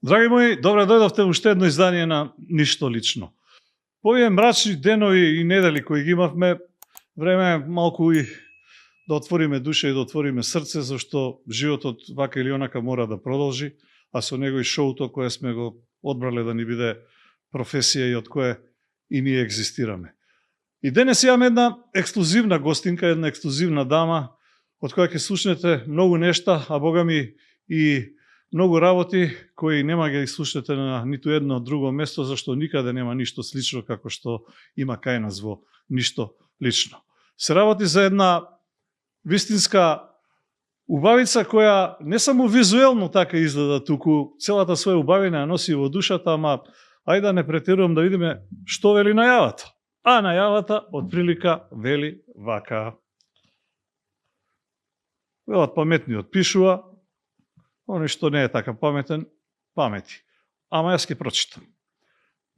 Драги мои, добре дојдовте во уште едно издание на Ништо лично. По овие мрачни денови и недели кои ги имавме, време е малку и да отвориме душа и да отвориме срце, зашто животот вака или онака мора да продолжи, а со него и шоуто кое сме го одбрале да ни биде професија и од кое и ние екзистираме. И денес имаме една ексклузивна гостинка, една ексклузивна дама, од која ќе слушнете многу нешта, а богами и многу работи кои нема ги слушнете на ниту едно друго место, зашто никаде нема ништо слично како што има кај нас во Ништо лично. Се работи за една вистинска убавица која не само визуелно така изгледа, туку целата своја убавина ја носи во душата, ама ајде да не претерувам да видиме што вели најавата. А најавата од прилика вели вака. Велат паметниот пишува, оној што не е така паметен, памети. Ама јас ќе прочитам.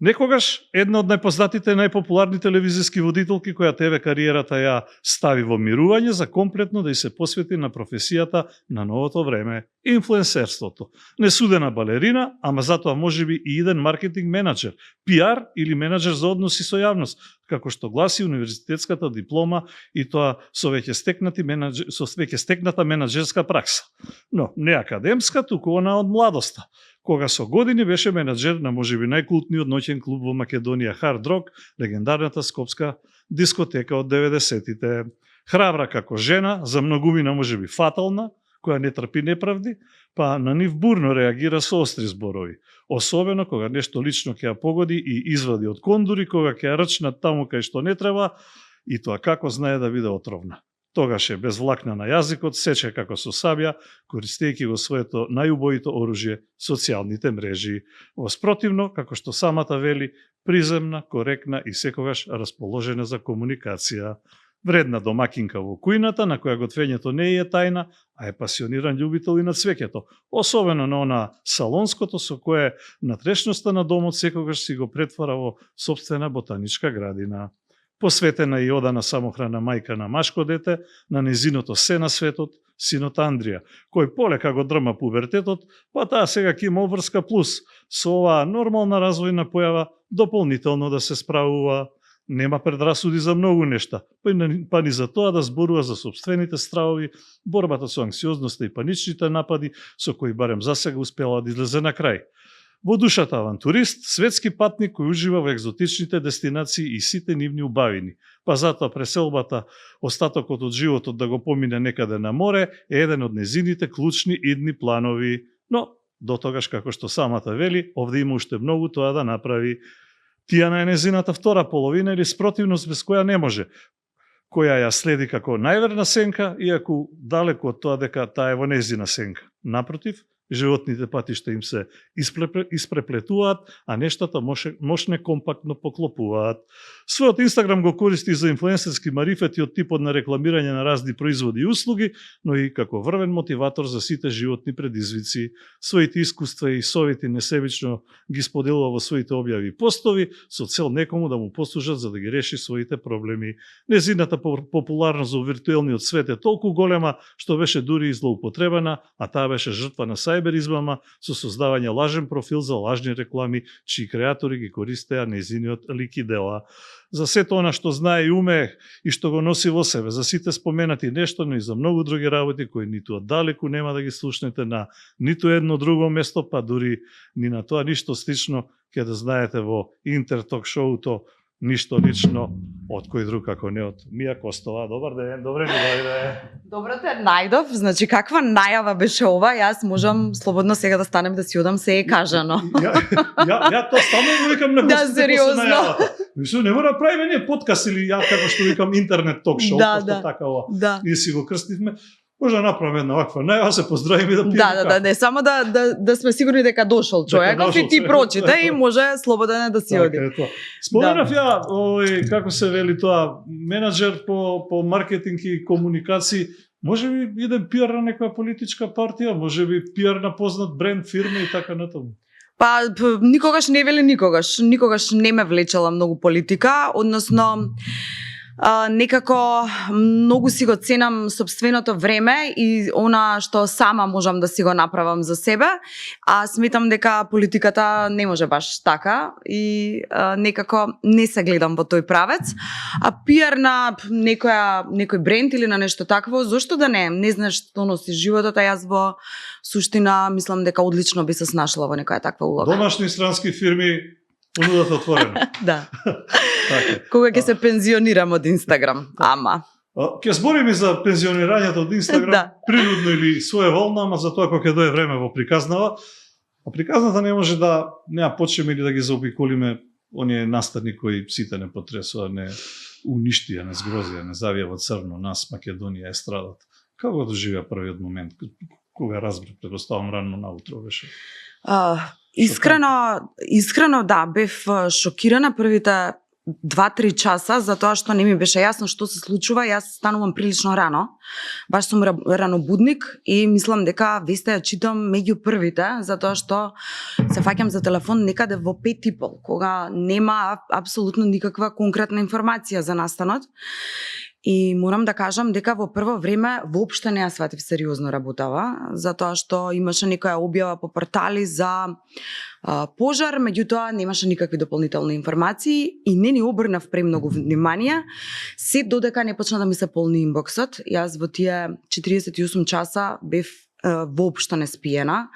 Некогаш една од најпознатите, најпопуларни телевизиски водителки која ТВ кариерата ја стави во мирување за комплетно да и се посвети на професијата на новото време, инфлуенсерството. Несудена балерина, ама затоа можеби и иден маркетинг менаџер, пиар или менаџер за односи со јавност, како што гласи универзитетската диплома и тоа со веќе стекната менаџерска пракса. Но не академска, туку она од младоста, кога со години беше менаџер на можеби најкултниот ноќен клуб во Македонија Hard Rock, легендарната скопска дискотека од 90-тите. Храбра како жена, за многумина можеби фатална, која не трпи неправди, па на нив бурно реагира со остри зборови. Особено кога нешто лично ќе ја погоди и извади од кондури, кога ќе ја рчнат таму кај што не треба, и тоа како знае да биде отровна. Тогаш е без влакна на јазикот, сече како со сабја, користејќи го своето најубоито оружје, социјалните мрежи. Воспротивно, како што самата вели, приземна, коректна и секогаш расположена за комуникација. Вредна домакинка во кујната, на која готвењето не е тајна, а е пасиониран љубител и на цвеќето, особено на она салонското со кое натрешноста на домот секогаш си го претвара во сопствена ботаничка градина. Посветена и одана самохрана мајка на машко дете, на незиното се на светот, синот Андрија, кој полека го дрма пубертетот, па таа сега ќе има обврска плюс, со оваа нормална развојна појава дополнително да се справува. Нема предрасуди за многу нешта, па ни за тоа да зборува за собствените стравови, борбата со анксиозноста и паничните напади, со кои барем засега успела да излезе на крај. Во душата авантурист, светски патник кој ужива во екзотичните дестинации и сите нивни убавини. Па затоа преселбата, остатокот од животот да го помине некаде на море, е еден од незините клучни идни планови. Но, до тогаш, како што самата вели, овде има уште многу тоа да направи. Тијана е незината втора половина или спротивност без која не може, која ја следи како најверна сенка, иако далеку од тоа дека таа е во незина сенка. Напротив, животните патишта им се испреплетуваат, а нештата мошне компактно поклопуваат. Својот Инстаграм го користи за инфлуенсерски марифети од типот на рекламирање на разни производи и услуги, но и како врвен мотиватор за сите животни предизвици. Своите искуства и совети несебично ги споделува во своите објави и постови, со цел некому да му послужат за да ги реши своите проблеми. Незината популарност во виртуелниот свет е толку голема, што беше дури и злоупотребена, а таа беше жртва на сајберизмама со создавање лажен профил за лажни реклами, чии креатори ги користеа незиниот лик и дела. За сето она што знае и умее и што го носи во себе, за сите споменати нешто, но и за многу други работи кои ниту оддалеку нема да ги слушнете на ниту едно друго место, па дури ни на тоа ништо слично ќе да знаете во Интерток шоуто Ништо лично, од кој друг како не од Мија Костова. Добар ден, добре ми дојде. Добро те најдов, значи каква најава беше ова, јас можам слободно сега да станем да си одам се е кажано. Ја тоа стално го викам на гостите. Да, сериозно. Мислам, не мора да правиме ние подкаст или ја како што викам интернет ток шоу, така ова. Ние си го крстивме. Може да направиме една ваква најава, се поздравиме да пиеме кафе. Не само да сме сигурни дека дошол човеков и ти прочита и може слободен да си оди. Споменав ја, како се вели тоа, менаџер по маркетинг и комуникации, може би идем пиар на некоја политичка партија, може би пиар на познат бренд, фирма и така натаму. Па никогаш не вели никогаш не ме влечела многу политика, односно Некако многу си го ценам собственото време и она што сама можам да си го направам за себе, а сметам дека политиката не може баш така и некако не се гледам во тој правец. А пиар на некој бренд или на нешто такво, зошто да не? Не знаеш што носи животот, а јас во суштина мислам дека одлично би се снашла во некоја таква улога. Домашни странски фирми понудат отворено. Да. Така. Кога ќе се пензионирам од Инстаграм, ама. Ќе збориме за пензионирањето од Инстаграм, Да. природно или своеволно, ама за тоа кога ќе дое време во приказнава. А приказната не може да неа почнеме или да ги заобиколиме оние настани кои сите не потресува, не уништија, не згрозија, не завија во црно нас, Македонија, естрадата. Како доживеа првиот момент, кога разбрав, предоставам рано наутро беше? Искрено да, бев шокирана првите 2-3 часа, затоа што не ми беше јасно што се случува. Јас станувам прилично рано, баш сум ранобудник и мислам дека веста ја читам меѓу првите, затоа што се фаќам за телефон некаде во 5:30, кога нема апсолутно никаква конкретна информација за настанот. И морам да кажам дека во прво време воопшто не ја сватив сериозно работава, затоа што имаше некоја објава по портали за пожар, меѓутоа немаше никакви дополнителни информации и не ни обрнав премногу внимание, се додека не почна да ми се полни инбоксот. Јас во тие 48 часа бев воопшто не спиена.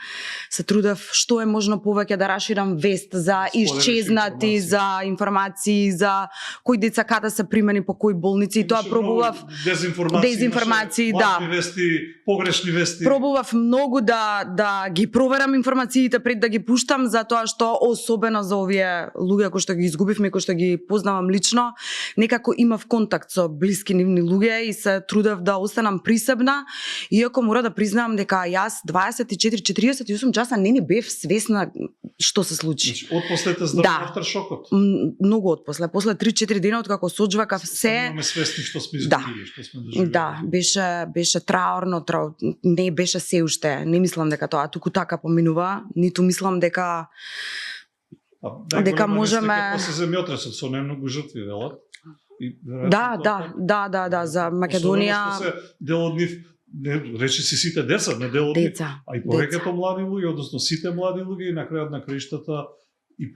Се трудев што е можно повеќе да раширам вест за исчезнати, за информации, за кои деца каде се примени по кои болници и тоа пробував дезинформации, да. Вести, погрешни вести. Пробував многу да ги проверам информациите пред да ги пуштам, затоа што особено за овие луѓе кои што ги изгубивме, кои што ги познавам лично, некако имав контакт со блиски нивни луѓе и се трудев да останам присебна, иако мора да признавам дека јас 24-48 часа не бев свесна што се случи. Значи, од после те здрав авторшокот. Многу од после. После 3-4 дена од како соџвакав се. Имаме свесни што сме изгубили, што сме доживели. Да, беше траорно, не беше се уште. Не мислам дека тоа туку така поминува, ниту мислам дека можеме. После земјотресот со немногу жртви, велат. Да, за Македонија. Дел од нив речи си сите деца, не дел од нив, а и повеќето млади луѓе, односно сите млади луѓе и на крајот на краиштата и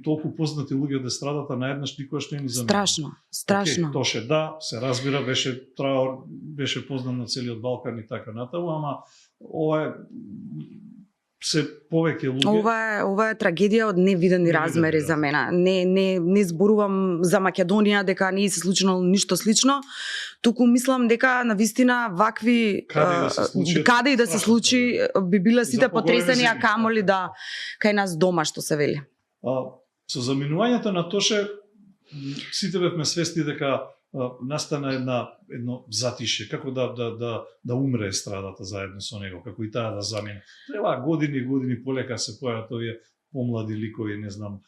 толку познати луѓе од естрадата наеднаш никогаш не ни заминува. Страшно. Тоше да, се разбира, беше траор, беше познат на целиот Балкан и така натаму, ама ова е се повеќе луѓе. Ова е трагедија од невидени размери за мене. Не зборувам за Македонија дека не се случило ништо слично, туку мислам дека навистина вакви каде и да се случи би биле сите потресени, а камоли да кај нас дома што се вели. Со заминувањето на Тоше сите бевме свесни дека настана едно затише, како да умре естрадата заедно со него, како и таа да замине. Треба години полека се појават овие помлади ликови, не знам,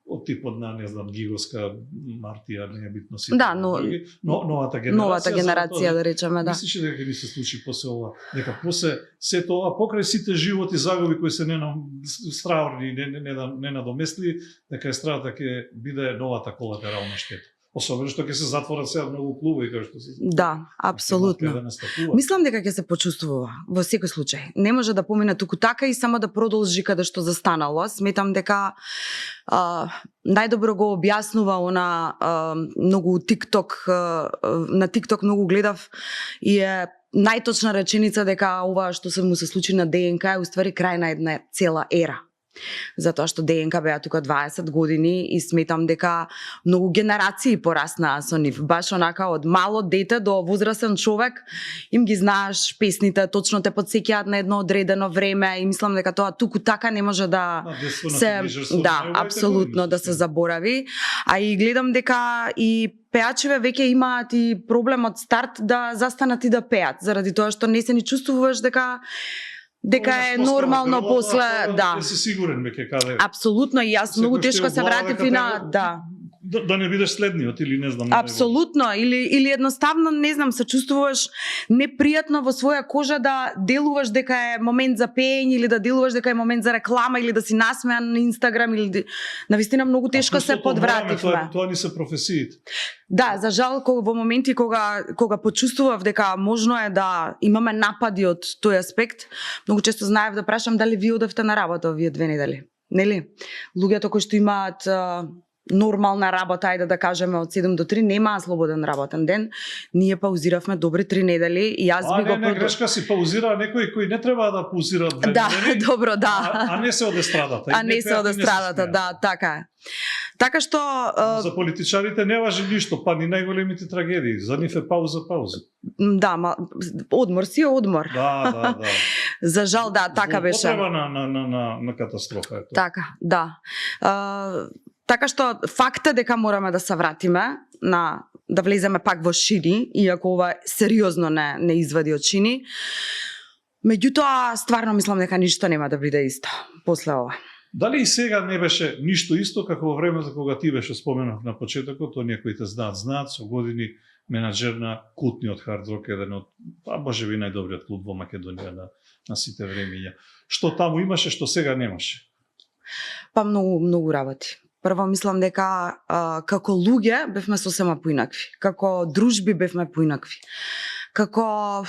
од типот на, не знам, Гигоска, Мартија, не е битно сите. Да, но новата генерација, да речеме, да. Мислиш дека ни се случи после ова, дека после сето ова, покрај сите животи загуби кои се страорни, не надоместли, дека естрадата ќе биде новата колатерална штета. Особено што ќе се затворат сега многу клубови кај што се. Да, апсолутно. Мислам дека ќе се почувствува во секој случај. Не може да помине туку така и само да продолжи каде што застанало. Сметам дека најдобро го објаснува многу TikTok, на TikTok многу гледав и е најточна реченица дека ова што се му се случи на ДНК е уствари крај на една цела ера. Затоа што ДНК беа тука 20 години и сметам дека многу генерации пораснаа со нив. Баш онака од мало дете до возрастен човек им ги знаеш песните, точно те потсеќаат на едно одредено време и мислам дека тоа туку така не може да се апсолутно да се заборави. А и гледам дека и пеачеве веќе имаат и проблем од старт да застанат и да пеат, заради тоа што не се ни чувствуваш дека е нормално после, да. Си сигурен веќе каде. Апсолутно, и јас многу тешко се вратив и на, да. да не бидеш следниот или не знам. Апсолутно, или едноставно, не знам, се чувствуваш непријатно во своја кожа да делуваш дека е момент за пеење или да делуваш дека е момент за реклама или да си насмеан на Инстаграм или навистина многу тешко се подвративме. Тоа ни се професиите. Да, за жал во моменти кога почувствував дека можно е да имаме напади од тој аспект, многу често знаев да прашам дали ви одевте на работа овие 2 недели. Нели? Луѓето кои што имаат нормална работа, ајде да кажеме од 7 до 3, немаа слободен работен ден. Ние паузиравме добри 3 недели и јас би го не, грешка си паузира некои кои не треба да паузираат 2 недели. Да, добро, да. А не се од естрадата. А не се од естрадата, да, така е. Така што за политичарите не важи ништо, па ни најголемите трагедии, за нив е пауза. Да, одмор си одмор. Да. За жал, да, така беше. Потреба на катастрофа е тоа. Така, да. Така што факт е дека мораме да се вратиме да влеземе пак во шини, иако ова сериозно не извади од шини. Меѓутоа, стварно мислам дека ништо нема да биде исто после ова. Дали и сега не беше ништо исто како во времето кога ти беше споменав на почетокот, оние кои те знаат со години менаџер на култниот хард рок, еден од можеби најдобриот клуб во Македонија на сите времиња. Што таму имаше, што сега немаше? Па многу работи. Прво мислам дека како луѓе бевме сосема поинакви, како дружби бевме поинакви. Како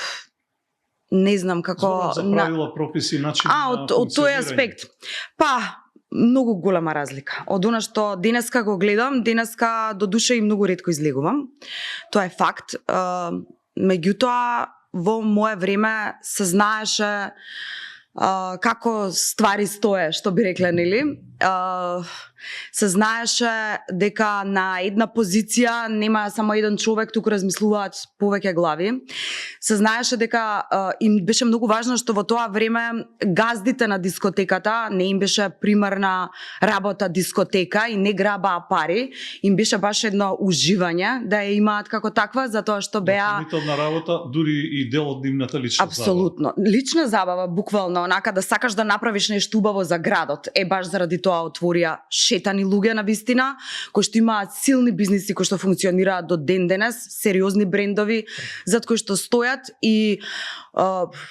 не знам како за правила, прописи, начин од тој аспект. Па многу голема разлика. Од она што денеска го гледам, денеска до душа и многу ретко излегувам. Тоа е факт. Меѓутоа во мое време се знаеше како ствари стое, што би рекле, нели? Се знаеше дека на една позиција нема само еден човек, туку размислуваат повеќе глави. Се знаеше дека им беше многу важно што во тоа време газдите на дискотеката не им беше примарна работа дискотека и не грабаа пари, им беше баш едно уживање да ја имаат како таква, затоа што беа дополнителна работа, дури и дел од нивната лична апсолутно. забава. Лична забава, буквално, онака да сакаш да направиш нешто убаво за градот. Баш заради тоа отворија шетани луѓе на вистина, кои што имаат силни бизниси кои што функционираат до ден денес, сериозни брендови зад кои што стојат и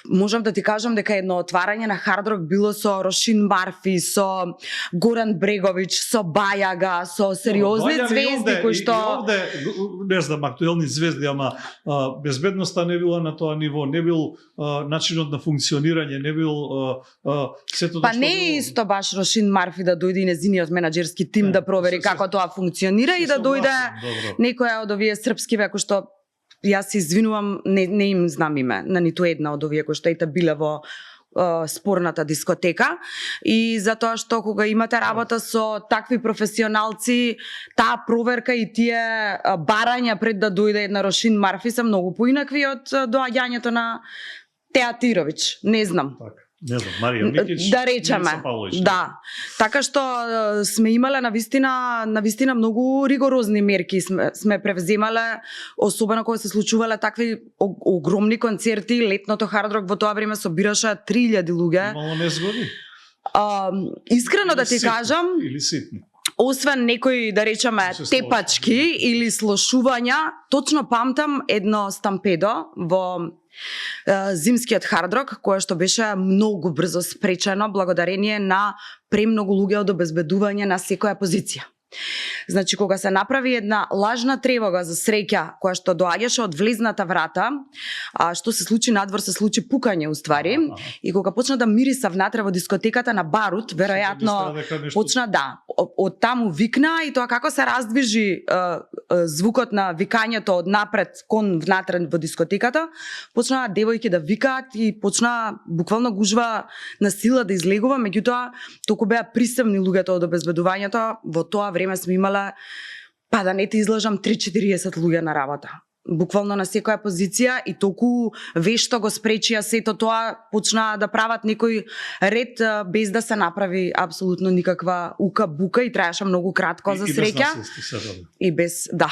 можам да ти кажам дека едно отварање на хард рок било со Рошин Марфи, со Горан Бреговиќ, со Бајага, со сериозни звезди кои што овде не знам актуелни звезди, ама безбедноста не била на тоа ниво, не бил начинот на функционирање, не бил сето па не е исто баш Рошин Марфи да дојде и незиниот менаџерски тим да провери како тоа функционира и да дојде некоја од овие српскиве кои што јас се извинувам, не им знам име на ниту една од овие кои што ете биле во спорната дискотека и затоа што кога имате работа со такви професионалци, таа проверка и тие барања пред да дојде една Рошин Марфи се многу поинакви од доаѓањето на Театировиќ, не знам. Не знам, Марија Микич, да речеме. Да. Така што сме имале навистина многу ригорозни мерки сме превземале, особено кога се случувале такви огромни концерти, летното хард рок во тоа време собираше 3000 луѓе. Мало незгоди. Искрено да ти кажам, или ситни. Освен некои, да речеме, тепачки или слошувања, точно памтам едно стампедо во зимскиот хард рок, кое што беше многу брзо спречено благодарение на премногу луѓе од обезбедување на секоја позиција. Значи, кога се направи една лажна тревога за среќа, која што доаѓаше од влезната врата, што се случи надвор, се случи пукање уствари, и кога почна да мириса внатре во дискотеката на барут, веројатно почна од таму викна и тоа како се раздвижи звукот на викањето од напред кон внатре во дискотеката, почна девојки да викаат и почна буквално гужва на сила да излегува, меѓутоа толку беа присемни луѓето од обезбедувањето, во тоа време сме имале, па да не те излажам, 3-40 луѓе на работа. Буквално на секоја позиција и толку вешто го спречија сето тоа, почнаа да прават некој ред без да се направи апсолутно никаква ука-бука и траеше многу кратко за среќа. И без, да.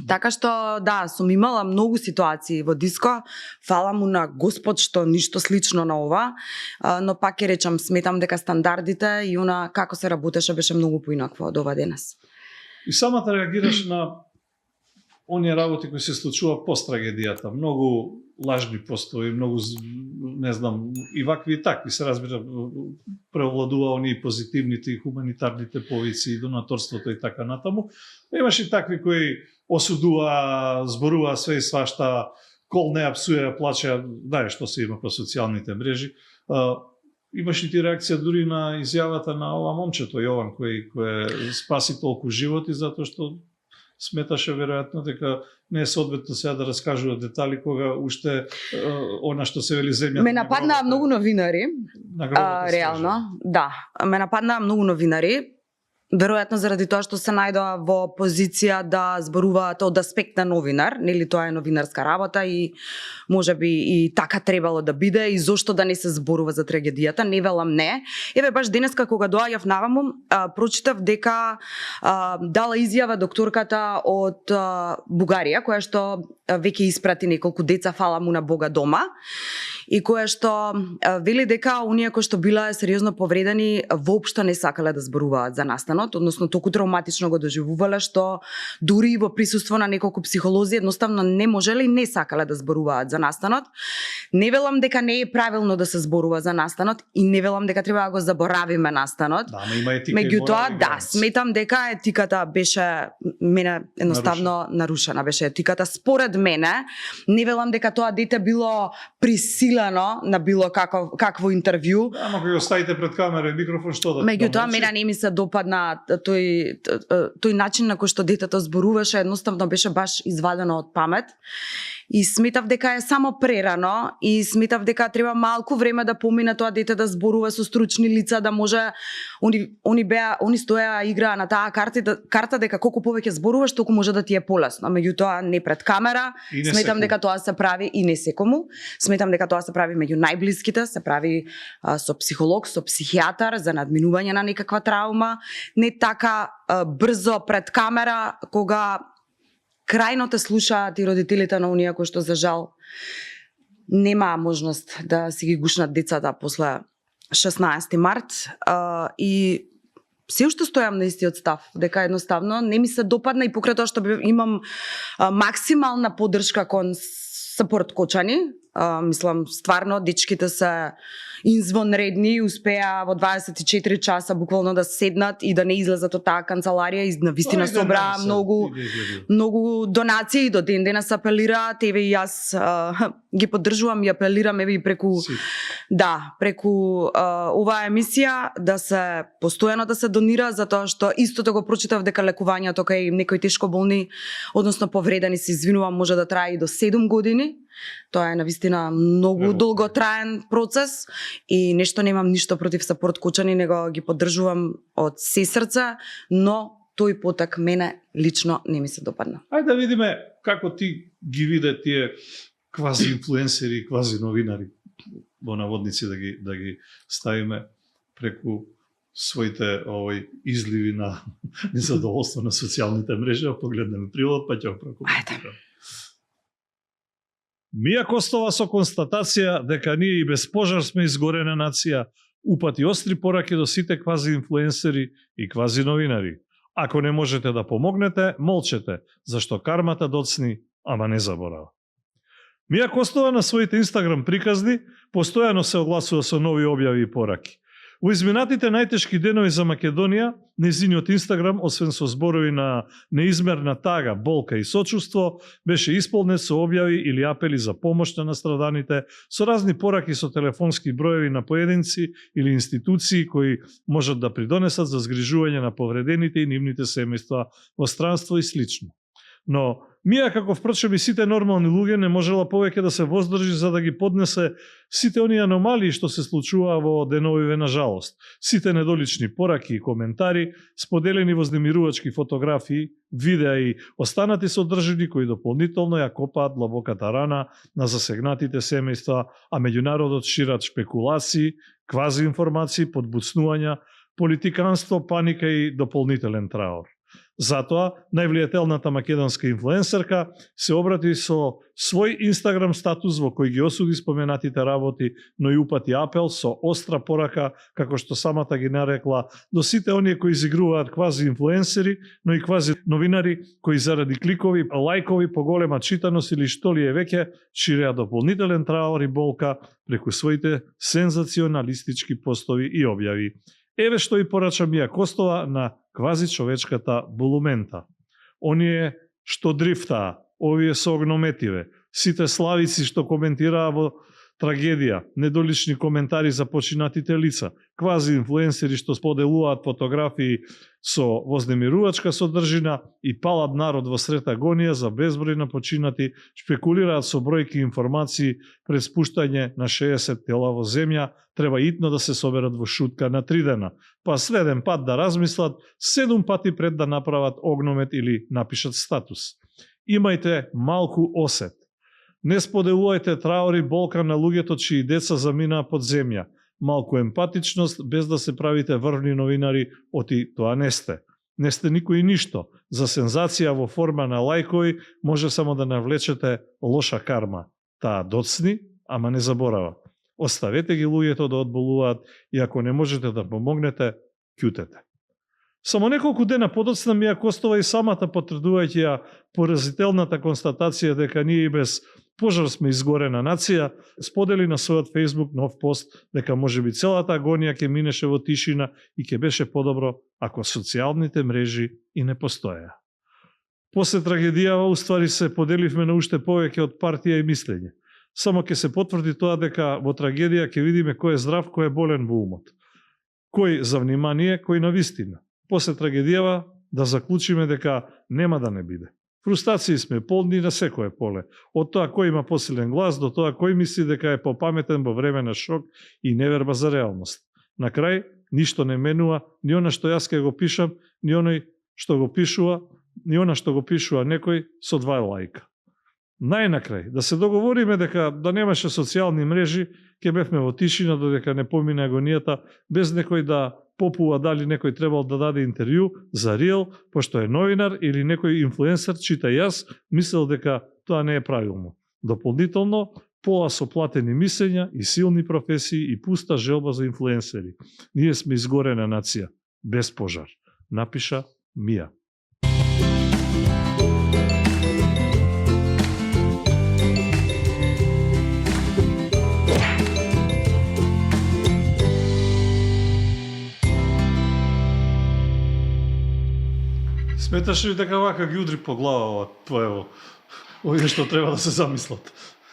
Така што, да, сум имала многу ситуации во диско, фала му на Господ што ништо слично на ова, но пак ќе речам, сметам дека стандардите и она како се работеше беше многу поинакво од ова денес. И самата реагираш на оние работи кои се случува пост трагедијата. Многу лажни постои, многу, не знам, и вакви и такви, се разбира, преовладува оние позитивните и хуманитарните повици и донаторството и така натаму. Имаш и такви кои осудува, зборува све и свашта, кол не псуе, плаче, знаеш што се има по социјалните мрежи. Имаш ли ти реакција дури на изјавата на ова момчето Јован кој спаси толку животи затоа што сметаше веројатно дека не е соодветно сега да раскажува детали кога уште она што се вели земјата. Ме нападнаа многу новинари. Реално, да. Ме нападнаа многу новинари. Веројатно заради тоа што се најдоа во позиција да зборуваат од аспект на новинар, нели тоа е новинарска работа и можеби и така требало да биде и зошто да не се зборува за трагедијата, не велам не. Еве баш денеска кога доаѓав наваму, прочитав дека дала изјава докторката од Бугарија која што веќе испрати неколку деца, фала му на Бога, дома, и која што вели дека оние кои што билаа сериозно повредени воопшто не сакале да зборуваат за настанот, односно толку травматично го доживувале што дури во присуство на неколку психолози едноставно не можеле и не сакале да зборуваат за настанот. Не велам дека не е правилно да се зборува за настанот и не велам дека треба да го заборавиме настанот. Да, има етика. Меѓутоа, да, сметам дека етиката беше мене едноставно нарушена беше етиката според мене. Не велам дека тоа дете било присилено на било какво интервју. Да, ама кога го ставите пред камера и микрофон, што да? Меѓутоа, мене не ми се допадна тој начин на кој што детето зборуваше, едноставно беше баш извадено од памет. И сметав дека е само прерано и сметав дека треба малку време да помине тоа дете да зборува со стручни лица, да може они стоеа играа на таа карта дека колку повеќе зборуваш, толку може да ти е полесно. Меѓутоа не пред камера. Сметам дека тоа се прави и не секому. Сметам дека тоа се прави меѓу најблиските, се прави со психолог, со психијатар за надминување на некаква траума, не така брзо пред камера кога крајно те слушаат и родителите на оние кои што за жал нема можност да си ги гушнат децата после 16 март. И се уште стојам на истиот став, дека едноставно не ми се допадна и покрај тоа што имам максимална поддршка кон сапорткочани. Мислам, стварно, дечките се извонредни, успеа во 24 часа буквално да седнат и да не излезат од таа канцеларија и навистина собраа многу донации и до ден денес апелираат. Еве и јас ги поддржувам и апелирам еве и преку оваа емисија да се постојано да се донира, затоа што истото го прочитав дека лекувањето кај некои тешко болни, односно повредени, се извинувам, може да трае и до 7 години. Тоа е навистина многу долготраен процес и нешто немам ништо против сапорткочани, него ги поддржувам од се срце, но тој поток мене лично не ми се допадна. Ајде да видиме како ти ги виде тие квази инфлуенсери, квази новинари, во наводници да ги ставиме преку своите изливи на незадоволство на социјалните мрежи, погледнеме прилог, па ќе го прокоментираме. Мија Костова со констатација дека ние и без пожар сме изгорена нација, упати остри пораки до сите квази инфлуенсери и квази новинари. Ако не можете да помогнете, молчете, зашто кармата доцни, ама не заборава. Мија Костова на своите Инстаграм приказни постојано се огласува со нови објави и пораки. Во изминатите најтешки денови за Македонија, нејзиниот Инстаграм, освен со зборови на неизмерна тага, болка и сочувство, беше исполнет со објави или апели за помош на настраданите, со разни пораки со телефонски броеви на поединци или институции кои можат да придонесат за згрижување на повредените и нивните семејства во странство и слично. Но Мија, како впрочем и сите нормални луѓе, не можела повеќе да се воздржи за да ги поднесе сите оние аномалии што се случува во деновиве на жалост. Сите недолични пораки и коментари, споделени вознемирувачки фотографии, видеа и останати содржини кои дополнително ја копаат длабоката рана на засегнатите семејства, а меѓународот шират шпекулации, квази информации, подбуцнувања, политиканство, паника и дополнителен траор. Затоа, највлијателната македонска инфлуенсерка се обрати со свој Инстаграм статус во кој ги осуди споменатите работи, но и упати апел со остра порака, како што самата ги нарекла, до сите оние кои изигруваат квази инфлуенсери, но и квази новинари кои заради кликови, лајкови, поголема читаност или што ли е веќе, ширеа дополнителен траур и болка преку своите сензационалистички постови и објави. Еве што и порача Мија Костова на квази човечката булумента. Оние што дрифтаа, овие со огнометиве, сите славици што коментираа во трагедија, недолични коментари за починатите лица, квази инфлуенсери што споделуваат фотографии со вознемирувачка содржина и палат народ во сред агонија за безброј на починати, шпекулираат со бројки информации пред спуштање на 60 тела во земја, треба итно да се соберат во шутка на 3 дена, па сведен пат да размислат 7 пати пред да направат огномет или напишат статус. Имајте малку осет. Не споделувајте траур и болка на луѓето чии деца заминаа под земја. Малку емпатичност без да се правите врвни новинари, оти тоа не сте. Не сте никој ништо. За сензација во форма на лајкови може само да навлечете лоша карма. Таа доцни, ама не заборава. Оставете ги луѓето да одболуваат и ако не можете да помогнете, ќутете. Само неколку дена подоцна Мија Костова и самата потврдувајќи ја поразителната констатација дека ние и без пожар сме изгорена нација, сподели на својот Facebook нов пост дека можеби целата агонија ќе минеше во тишина и ќе беше подобро ако социјалните мрежи и не постоеа. После трагедијава уствари се поделивме на уште повеќе од партија и мислење. Само ќе се потврди тоа дека во трагедија ќе видиме кој е здрав, кој е болен во умот. Кој за внимание, кој на вистина. После трагедијава да заклучиме дека нема да не биде. Фрустрации сме полни на секое поле. Од тоа кој има посилен глас до тоа кој мисли дека е попаметен во време на шок и неверба за реалност. На крај, ништо не менува, ни она што јас ке го пишам, ни оној што го пишува, ни она што го пишува некој со 2 лајка. Најнакрај, да се договориме дека да немаше социјални мрежи, ќе бевме во тишина додека не помине агонијата, без некој да попува дали некој требал да даде интервју за реал, пошто е новинар или некој инфлуенсер, чита јас, мислел дека тоа не е правилно. Дополнително, пола со платени мислења и силни професии и пуста желба за инфлуенсери. Ние сме изгорена нација, без пожар. Напиша Мија. Сметаш ли дека вака ги удри по глава твоево? Овие што треба да се замислат?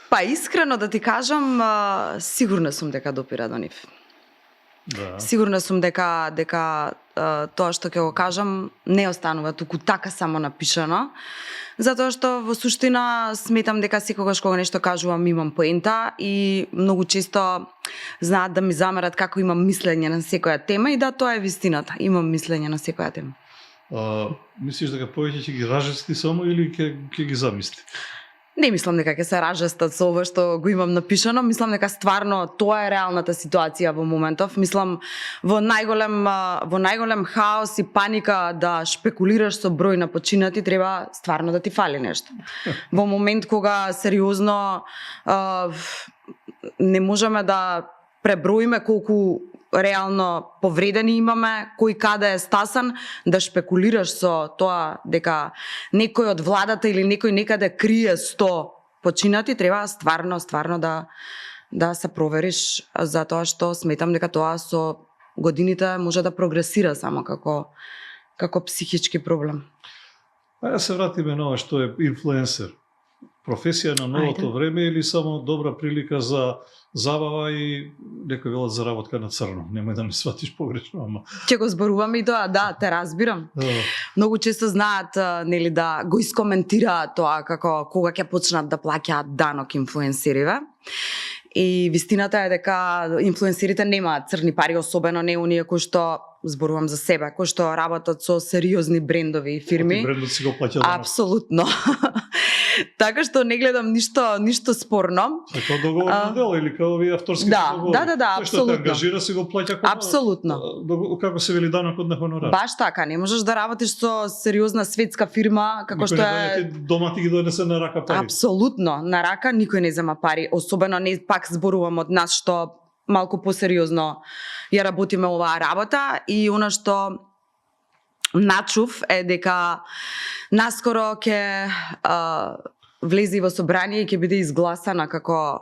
Па искрено да ти кажам, сигурна сум дека допира до нив. Да. Сигурна сум дека тоа што ќе го кажам не останува туку така само напишано, затоа што во суштина сметам дека секогаш кога нешто кажувам имам поента и многу често знаат да ми замерат како имам мислење на секоја тема и да тоа е вистината, имам мислење на секоја тема. Мислиш дека повеќе ќе ги ражести само или ќе ги замисли? Не мислам дека ќе се ражестат со ова што го имам напишано, мислам дека стварно тоа е реалната ситуација во моментов. Мислам во најголем хаос и паника да шпекулираш со број на починати треба стварно да ти фали нешто. Во момент кога сериозно не можеме да преброиме колку реално повредени имаме, кој каде е стасан, да шпекулираш со тоа дека некој од владата или некој некаде крие 100 починати, треба стварно да се провериш, затоа што сметам дека тоа со годините може да прогресира само како психички проблем. Ајде се вратиме на ова што е инфлуенсер. Професија на новото време или само добра прилика за забава и некој велат за работка на црно. Немој да ме сватиш погрешно, ама. Ќе го зборувам и тоа, да, те разбирам. Многу често знаат нели да го искоментираат тоа како кога ќе почнат да плаќаат данок инфлуенсериве. И вистината е дека инфлуенсерите немаат црни пари, особено не оние кои што зборувам за себе, кои што работат со сериозни брендови и фирми. Брендот си го плаќа данок. Апсолутно. Така што не гледам ништо спорно. Како договорно дело или како овие авторски договори. Да, Тој што те апсолутно. ангажира си го плаќа Апсолутно. како се вели данокот на хонорар. Баш така, не можеш да работиш со сериозна светска фирма како што е дома ти ги донесе на рака пари. Апсолутно, на рака никој не зема пари, особено не пак зборувам од нас што малку посериозно ја работиме оваа работа и она што начув е дека наскоро ќе влезе во собрание и ќе биде изгласана како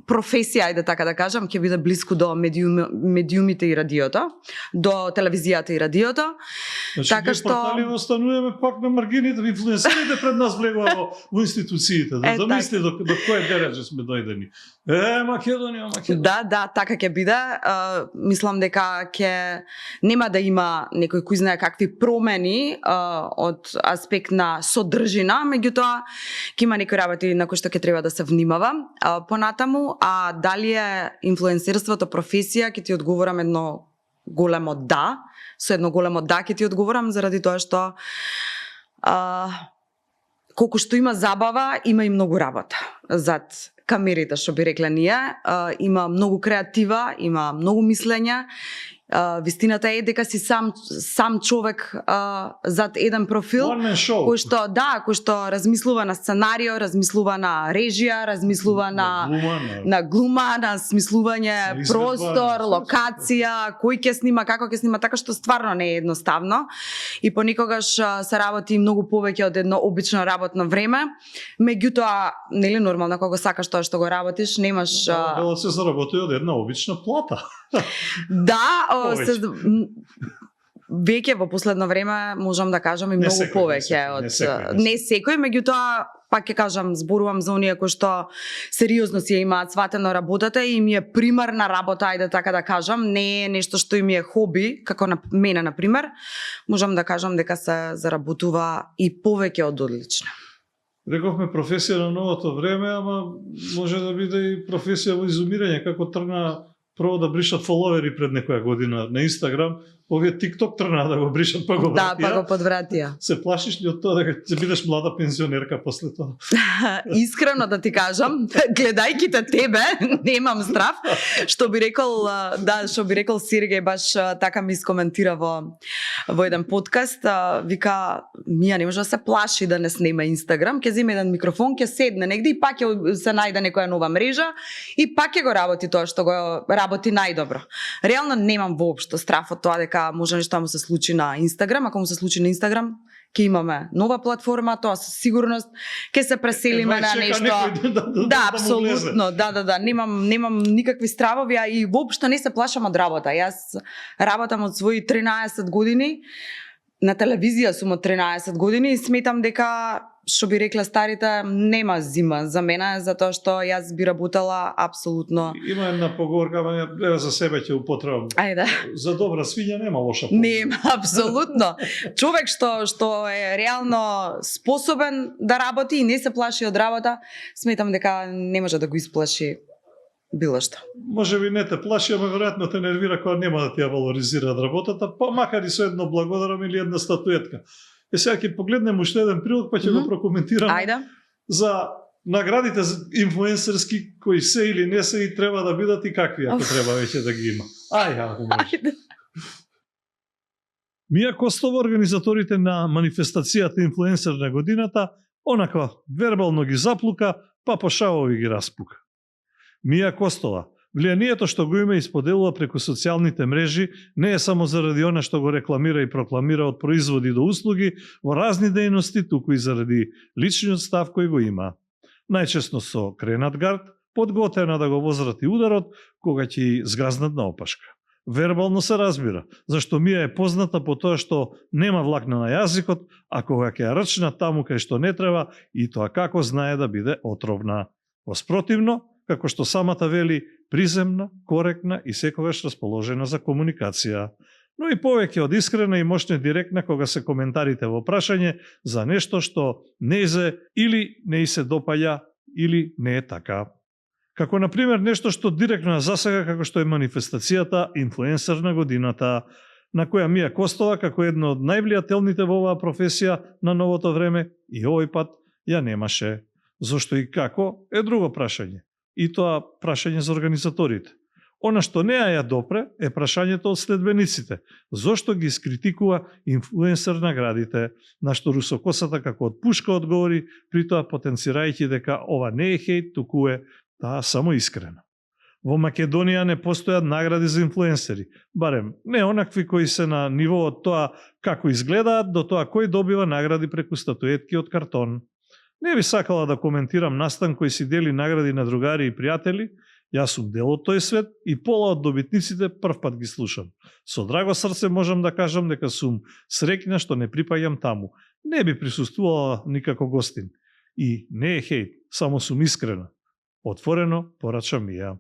професија, ајде така да кажам, ќе биде блиску до медиумите и радиото, до телевизијата и радиото. Значи, така што портали остануваме пак на маргините, инфлуенсерите пред нас влегува во институциите. Да замисли до кој дереже сме дојдени. Македонија. Да, така ќе биде. Мислам дека ќе нема да има некој кој знае какви промени од аспект на содржина, меѓутоа ќе има некои работи на кои што ќе треба да се внимава понатаму, а дали е инфлуенсерството професија, ќе ти одговорам едно големо да. Со едно големо да ќе ти одговорам заради тоа што колку што има забава, има и многу работа зад камерите, што би рекле ние. Има многу креатива, има многу мислење. Вистината е дека си сам човек зад еден профил кој што размислува на сценарио, размислува на режија, размислува на глума, на смислување простор, локација, кој ќе снима, како ќе снима, така што стварно не е едноставно и понекогаш се работи многу повеќе од едно обично работно време. Меѓутоа, нели нормално кога сакаш тоа што го работиш, немаш да се заработи од една обична плата. Да, веќе во последно време можам да кажам и многу повеќе од не секој, меѓутоа пак ќе кажам, зборувам за оние кои што сериозно си ја имаат сватено работата и им е примарна работа, ајде така да кажам, не е нешто што им е хоби, како на мене на пример, можам да кажам дека се заработува и повеќе од одлично. Рековме професија на новото време, ама може да биде и професија во изумирање, како тргна прво да бришат фоловери пред некоја година на Инстаграм, овие TikTok тргна да го бришат, па го вратија. Да, па го подвратија. Се плашиш ли од тоа дека ќе бидеш млада пензионерка после тоа? Искрено да ти кажам, гледајќи те тебе, немам страв, што би рекол Сергеј баш така ми искоментира во еден подкаст, вика Мија не може да се плаши да не снима Инстаграм, ќе земе еден микрофон, ќе седне негде и пак ќе се најде некоја нова мрежа и пак ќе го работи тоа што го работи најдобро. Реално немам воопшто страф од тоа дека може нешто да му се случи на Инстаграм, ако му се случи на Инстаграм, ќе имаме нова платформа, тоа со сигурност ќе се преселиме на нешто. Да, апсолутно, да, немам никакви стравови, а и воопшто не се плашам од работа. Јас работам од своји 13 години, на телевизија сум од 13 години и сметам дека што би рекле старите, нема зима за мене, затоа што јас би работела апсолутно. Има една поговорка, ама за себе ќе употребам. Ајде. За добра свиња нема лоша поговорка. Нема, апсолутно. Човек што е реално способен да работи и не се плаши од работа, сметам дека не може да го исплаши било што. Може би не те плаши, ама веројатно те нервира кога нема да ти ја валоризираат работата, па макар и со едно благодарам или една статуетка. Сега ќе погледнем уште еден прилог, па ќе го прокоментирам. Ајде. За наградите инфлуенсерски кои се или не се и треба да бидат и какви, ако треба веќе да ги има. Ако може. Мија Костова, организаторите на манифестацијата инфлуенсер на годината, онака вербално ги заплука, па по шавови ги распука. Мија Костова, влијанието што го има и споделува преку социјалните мрежи не е само заради она што го рекламира и прокламира од производи до услуги во разни дејности, туку и заради личниот став кој го има. Најчесто со кренат гард, подготвена да го возврати ударот кога ќе згазнат на опашка. Вербално се разбира, зашто Мија е позната по тоа што нема влакна на јазикот, а кога ќе ја рчна таму кај што не треба, и тоа како знае да биде отровна. Воспротивно, како што самата вели, приземна, коректна и секогаш расположена за комуникација. Но и повеќе од искрена и мощна директна кога се коментарите во прашање за нешто што не изе или не се допаѓа или не е така. Како на пример нешто што директно ја засега како што е манифестацијата инфлуенсер на годината, на која Мија Костова како една од највлијателните во оваа професија на новото време и овој пат ја немаше. Зошто и како е друго прашање. И тоа прашање за организаторите. Она што не ја допре е прашањето од следбениците. Зошто ги скритикува инфлуенсер наградите, на што русокосата како од пушка одговори, при тоа потенцирајќи дека ова не е хејт, туку е таа само искрена. Во Македонија не постојат награди за инфлуенсери, барем не онакви кои се на ниво од тоа како изгледаат до тоа кој добива награди преку статуетки од картон. Не би сакала да коментирам настан кој си дели награди на другари и пријатели. Јас сум дел од тој свет и пола од добитниците првпат ги слушам. Со драго срце можам да кажам дека сум среќна што не припаѓам таму. Не би присуствувала никако гостин. И не е хејт, само сум искрена. Отворено порачам и ја.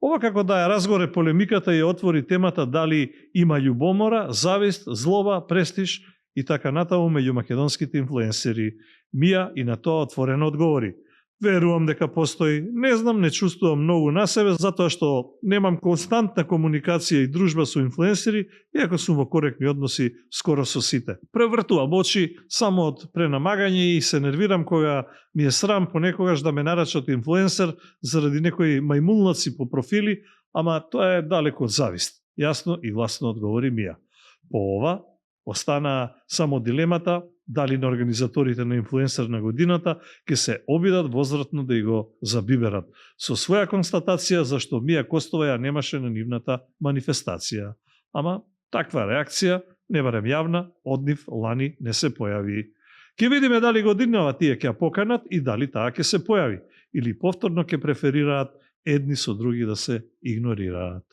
Ова како да ја разгоре полемиката и отвори темата дали има љубомора, завист, злоба, престиж и така натаму меѓу македонските инфлуенсери. Мија и на тоа отворено одговори. Верувам дека постои, не знам, не чувствувам многу на себе, затоа што немам константна комуникација и дружба со инфлуенсери, иако сум во коректни односи скоро со сите. Превртувам очи само од пренамагање и се нервирам кога ми е срам понекогаш да ме нарачат инфлуенсер заради некои мајмунлаци по профили, ама тоа е далеко од завист. Јасно и гласно одговори Мија. По ова, остана само дилемата дали на организаторите на инфлуенсер на годината ќе се обидат возвратно да и го забиберат со своја констатација зашто Мија Костова ја немаше на нивната манифестација. Ама таква реакција, не барем јавна, од нив лани не се појави. Ќе видиме дали годинава тие ќе ја поканат и дали таа ќе се појави или повторно ќе преферираат едни со други да се игнорираат.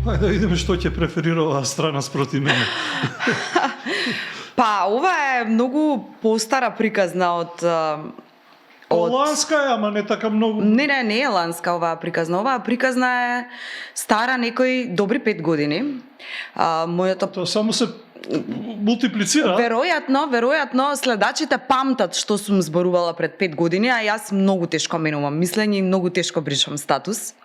Ајде да видиме што ќе преферира оваа страна спроти мене. Па, ова е многу постара приказна од Ланска е, ама не така многу. Не е ланска оваа приказна. Оваа приказна е стара некои добри 5 години. Мојата Тоа само се мултиплицира. Веројатно следачите памтат што сум зборувала пред 5 години, а јас многу тешко менувам мислење и многу тешко бришам статус.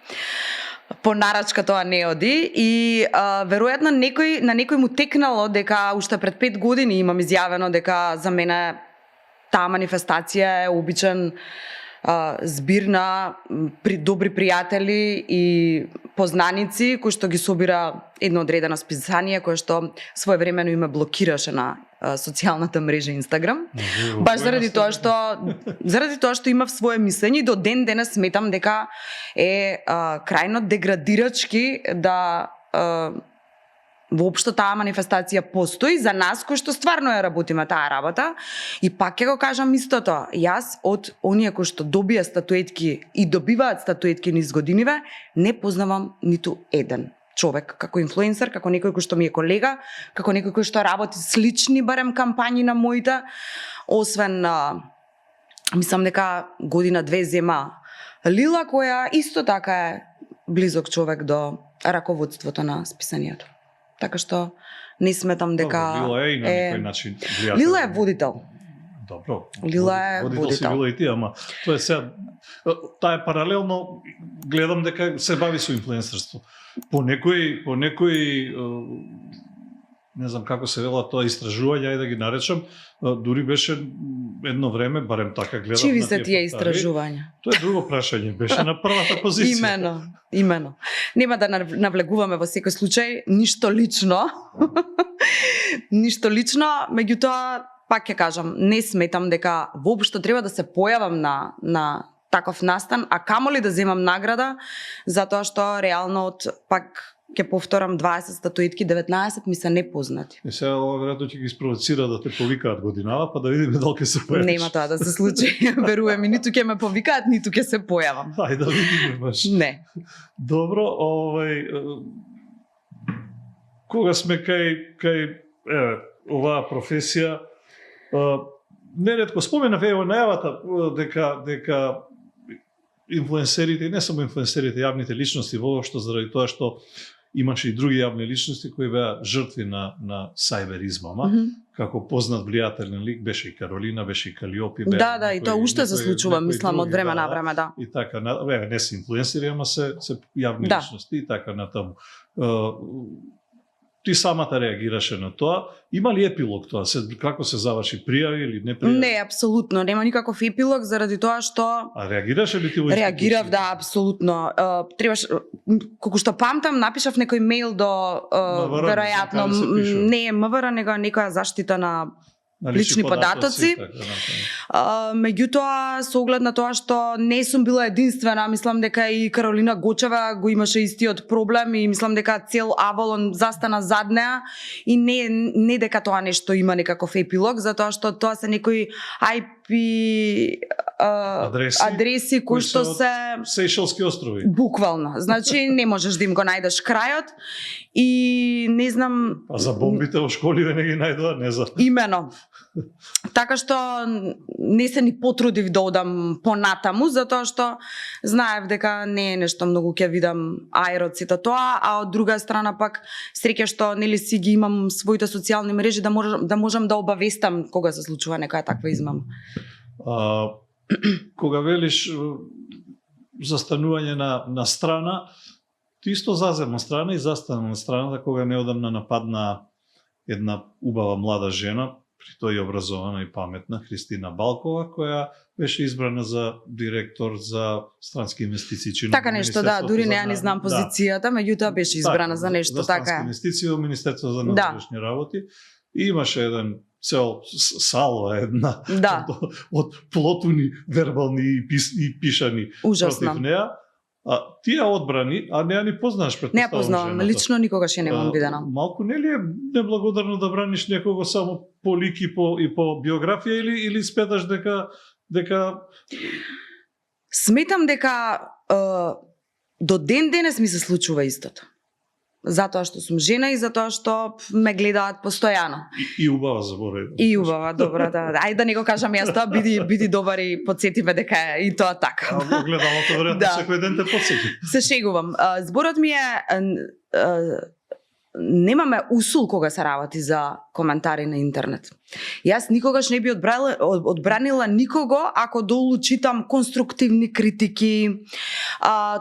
По нарачка тоа не оди и веројатно на некој му текнало дека уште пред 5 години имам изјавено дека за мене таа манифестација е обичен збир на добри пријатели и познаници кои што ги собира едно одредено списание кое што своевремено име блокираше на социјалната мрежа Инстаграм. Баш заради тоа што имав свое мислење и до ден денес сметам дека е крајно деградирачки да воопшто таа манифестација постои за нас кои што стварно ја работиме таа работа. И пак ќе го кажам истото. Јас од оние кои што добија статуетки и добиваат статуетки низ годиниве, не познавам ниту еден човек како инфлуенсер, како некој кој што ми е колега, како некој кој што работи слични барем кампањи на моите, освен мислам дека година-две зема Лила, која исто така е близок човек до раководството на списанието. Така што не сметам дека Лила е и на некој начин влијател. Лила е водител. Добро. Лила е водител. Си била и ти, ама тоа е сега таа е паралелно, гледам дека се бави со инфлуенсерство. По некој не знам како се вела тоа истражување, ајде да ги наречам, дури беше едно време, барем така гледам. Чиви се тие истражувања? Тоа е друго прашање, беше на првата позиција. Имено. Нема да навлегуваме во секој случај, ништо лично. Ништо лично, меѓутоа пак ќе кажам, не сметам дека воопшто треба да се појавам на таков настан, а камоли да земам награда, затоа што реално од пак ќе повторам 20 статуетки, 19 ми се непознати. И сега ова веројатно ќе ги спровоцира да те повикаат годинава, па да видиме дали ќе се појавиш. Нема тоа да се случи. Верувам ми, ниту ќе ме повикаат, ниту ќе се појавам. Ајде да видиме баш. Не. Добро, кога сме кај оваа професија, неретко споменав во најавата дека инфлуенсерите, и не само инфлуенсерите, јавните личности воопшто заради тоа што имаше и други јавни личности кои беа жртви на сајбер измама. Како познат влијателен лик беше и Каролина, беше и Калиопи. Да, и тоа уште се случува, мислам, од време на време, да. И така, не се инфлуенсери, ама се јавни личности и така натаму. Ти самата реагираше на тоа. Има ли епилог тоа? Како се заврши, пријави или не пријави? Не, апсолутно, нема никаков епилог заради тоа што А реагираше ли ти во институција? Реагирав, да, апсолутно. Требаш, колку што памтам, напишав некој мејл до веројатно не МВР, него некоја заштита на лични податоци. Меѓутоа, со оглед на тоа што не сум била единствена, мислам дека и Каролина Гочева го имаше истиот проблем и мислам дека цел Авалон застана зад неа и не дека тоа нешто има некаков епилог, затоа што тоа се некои IP адреси кои што се Сейшелски острови. Буквално. Значи не можеш да им го најдеш крајот и не знам. А за бомбите во школиве не ги најдоа, не за. Имено. Така што не се ни потрудив да одам понатаму, затоа што знаев дека не е нешто многу ќе видам аероците тоа, а од друга страна пак среќа што нели си ги имам своите социјални мрежи да можам да обавестам кога се случува некоја таква измама. Кога велиш застанување на страна, ти исто зазема страна и застана на страната кога неодамна нападна една убава млада жена, при тој образована и паметна, Христина Балкова, која беше избрана за директор за странски инвестиции. Така нешто, да, дури не ја не знам позицијата, меѓутоа беше избрана за нешто за така. Странски инвестиции во Министерство за внатрешни работи. И имаше еден цел салва една од плотуни вербални и пишани против неа. А тие одбрани, а не ја ни познаш, предпоставам. Не ја познавам, лично никогаш ја немам видена. Малку не ли е неблагодарно да браниш некого само по лик и по биографија или сметаш дека Сметам дека до ден денес ми се случува истото. Затоа што сум жена и затоа што ме гледаат постојано. И убава заборај. И убава, добро, да. Ајде да не го кажам јас тоа, биди добар и потсетиве дека е и тоа така. Огледалото веројатно секој ден те потсети. Се шегувам. Зборот ми е немаме усул кога се работи за коментари на интернет. Јас никогаш не би одбранила никого ако долу читам конструктивни критики,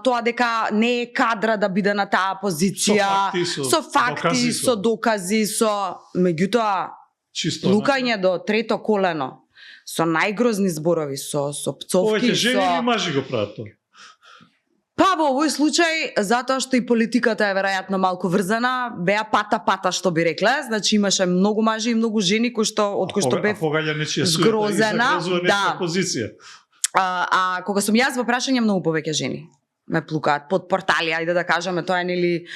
тоа дека не е кадра да биде на таа позиција, со факти, со докази, со меѓутоа лукање до трето колено, со најгрозни зборови, со пцовки, Повеќе жени или мажи го прават тоа? Па во овој случај, затоа што и политиката е веројатно малку врзана, беа пата што би рекле, значи имаше многу мажи и многу жени кои што од кои што бев згрозена, да. А кога сум јас во прашање многу повеќе жени ме плукаат под портали, ајде да кажеме, тоа е нели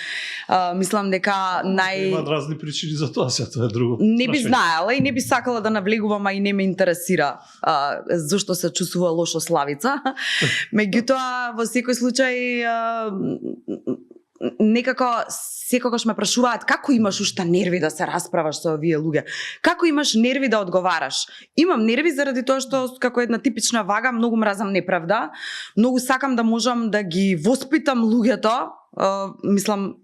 мислам дека Имаат разни причини за тоа, тоа е друго. Не би знаела и не би сакала да навлегувам, а и не ме интересира зошто се чувствува лошо Славица. Меѓутоа во секој случај некако секогаш ме прашуваат како имаш уште нерви да се расправаш со овие луѓе. Како имаш нерви да одговараш? Имам нерви заради тоа што како една типична вага многу мразам неправда. Многу сакам да можам да ги воспитам луѓето, мислам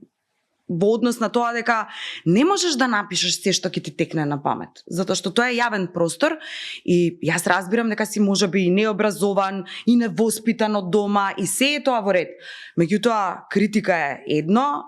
во однос на тоа дека не можеш да напишеш се што ќе ти текне на памет, затоа што тоа е јавен простор и јас разбирам дека си можеби и необразован и невоспитан од дома и се е тоа во ред. Меѓутоа критика е едно,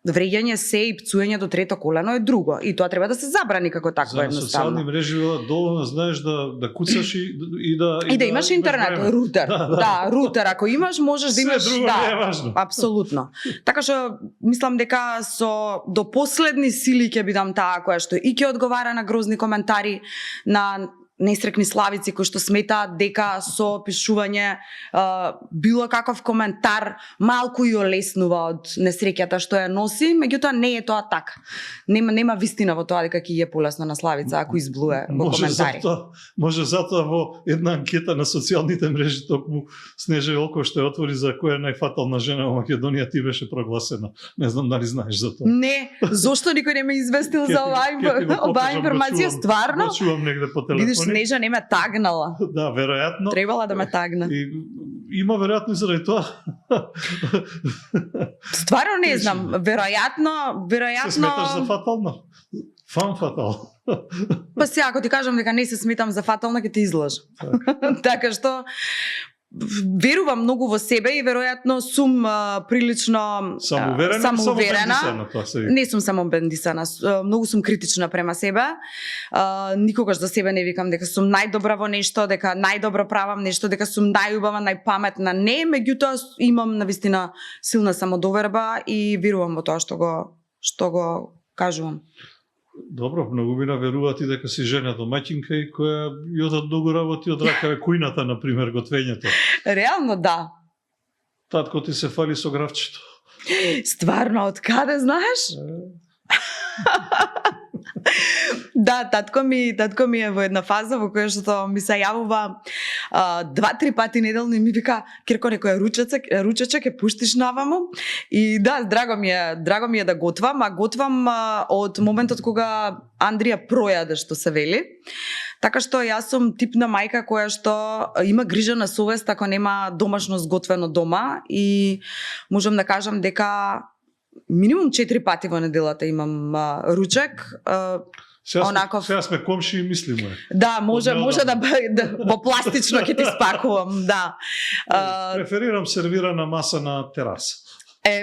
вреѓање се и пцуење до трето колено е друго и тоа треба да се забрани како такво едноставно. За социјални мрежи доволно знаеш да куцаш и да имаш интернет, рутер. Да, рутер ако имаш можеш да имаш, да, апсолутно. Така што мислам дека со до последни сили ќе бидам таа која што и ќе одговара на грозни коментари, на несрекни Славици кои што сметаат дека со пишување било каков коментар малку и олеснува од несреќата што ја носи, меѓутоа не е тоа така. Нема вистина во тоа дека ќе е полесно на Славица ако изблуе во коментари. Може затоа во една анкета на социјалните мрежи токму Снежа Јолков што отвори за која е најфатална жена во Македонија, ти беше прогласена. Не знам дали знаеш за тоа. Не, зошто никој не ме известил за оваа информација, стварно? Го чувам негде по телефон. Снежа не ме тагнала. Да, веројатно. Требала да ме тагна. И има веројатно и заради тоа. Стварно не знам, веројатно Се сметаш за фатално? Фан фатал. Па сега, ако ти кажам дека не се сметам за фатална, ќе те излажам. Така што верувам многу во себе и веројатно сум прилично самоуверена. Не сум самобендисана, многу сум критична према себе. Никогаш за себе не викам дека сум најдобра во нешто, дека најдобро правам нешто, дека сум најубава, најпаметна. Не, меѓутоа имам навистина силна самодоверба и верувам во тоа што го кажувам. Добро, многу ми наверуваат и дека си жена домаќинка и која ја одат многу работи од рака кујната, например, готвењето. Реално да. Татко ти се фали со гравчето. Стварно, од каде знаеш? Да, татко ми е во една фаза во која што ми се јавува 2-3 пати неделно и ми вика: "Кирко, некоја ручече ќе пуштиш наваму?" И да, драго ми е да готвам, а готвам од моментот кога Андрија пројаде, што се вели. Така што јас сум тип на мајка која што има грижа на совест ако нема домашно сготвено дома, и можам да кажам дека минимум 4 пати во неделата имам ручек. Сега сме комши и мислимо. Да, може да во пластично ќе ти спакувам, да. Преферирам сервирана маса на тераса.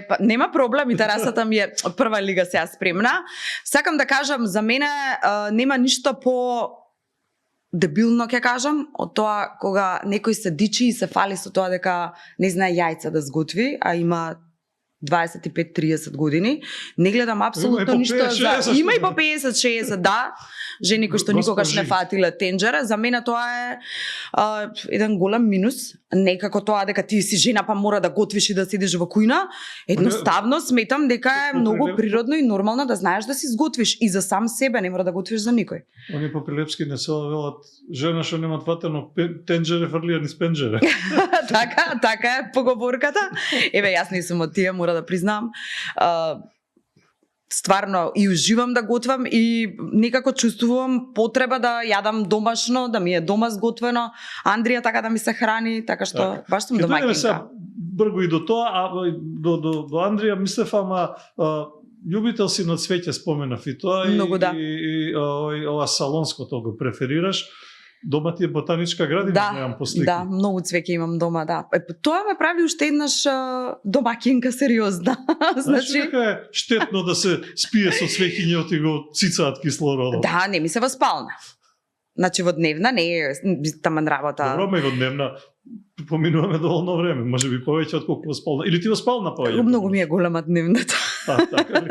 Па, нема проблем, и терасата ми е прва лига сега спремна. Сакам да кажам, за мене нема ништо по дебилно, ќе кажам, од тоа кога некој се дичи и се фали со тоа дека не знае јајца да сготви, а има 25-30 години. Не гледам апсолутно ништо за... Има и по 50-60, да. Жени кои што никогаш не фатиле тенџера. За мене тоа е еден голем минус. Некако тоа дека ти си жена па мора да готвиш и да седиш во кујна. Едноставно сметам дека е многу природно и нормално да знаеш да си сготвиш и за сам себе, не мора да готвиш за никој. Они по прилепски не се велат жена што нема фатено тенџере фрлија низ пенџере. Така е поговорката. Еве, јас не сум од тие, мора да признам. Стварно и уживам да готвам и некако чувствувам потреба да јадам домашно, да ми е дома сготвено, Андрија така да ми се храни, така што баш сум домаќинка. Бргу и до тоа, а до Андрија мислев, ама љубител си на цвеќе, споменав и тоа. Многу, да. И ова салонското го преферираш. Дома ти е ботаничка градина, немам послики. Да, многу цвеќе имам дома, да. Тоа ме прави уште еднаш домаќинка сериозна. Значи дека е штетно да се спие со цвеќиња и го цицаат кислородот. Да, не ми се во спална. Значи во дневна не е таман работа. Добро, ме во дневна поминуваме доволно време, може би повеќе отколку во спална. Или ти во спална повеќе? Многу ми е голема дневната.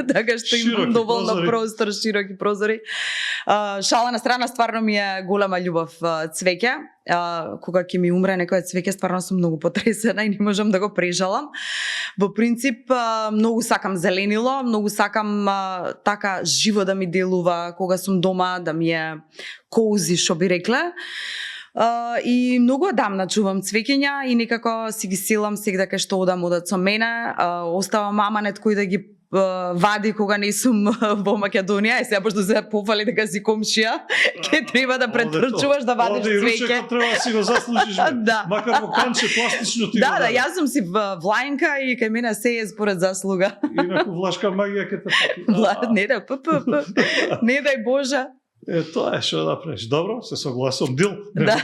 Така што имам доволно простор, широки прозори. Шала на страна, стварно ми е голема љубов цвеќе. Кога ќе ми умре некој цвеќе, стварно сум многу потресена и не можам да го прежалам. Во принцип, многу сакам зеленило, многу сакам така живо да ми делува кога сум дома, да ми е коузи, што би рекле. И многу одамна чувам цвеќиња и некако си ги силам сега дека што одат со мене. Оставам аманет кој да ги вади кога не сум во Македонија. Сега пошто се пофали дека си комшија, ќе треба да претрчуваш да вадиш цвеќе. Оде треба да си го заслужиш. Да. Макар во канче пластично ти. Да, јас сум си влајнка и кај мене се е според заслуга. Инаку влашка магија ќе те пати. Не да, не дај Боже. Тоа е што да правиш. Добро, се согласувам. Дил. Да.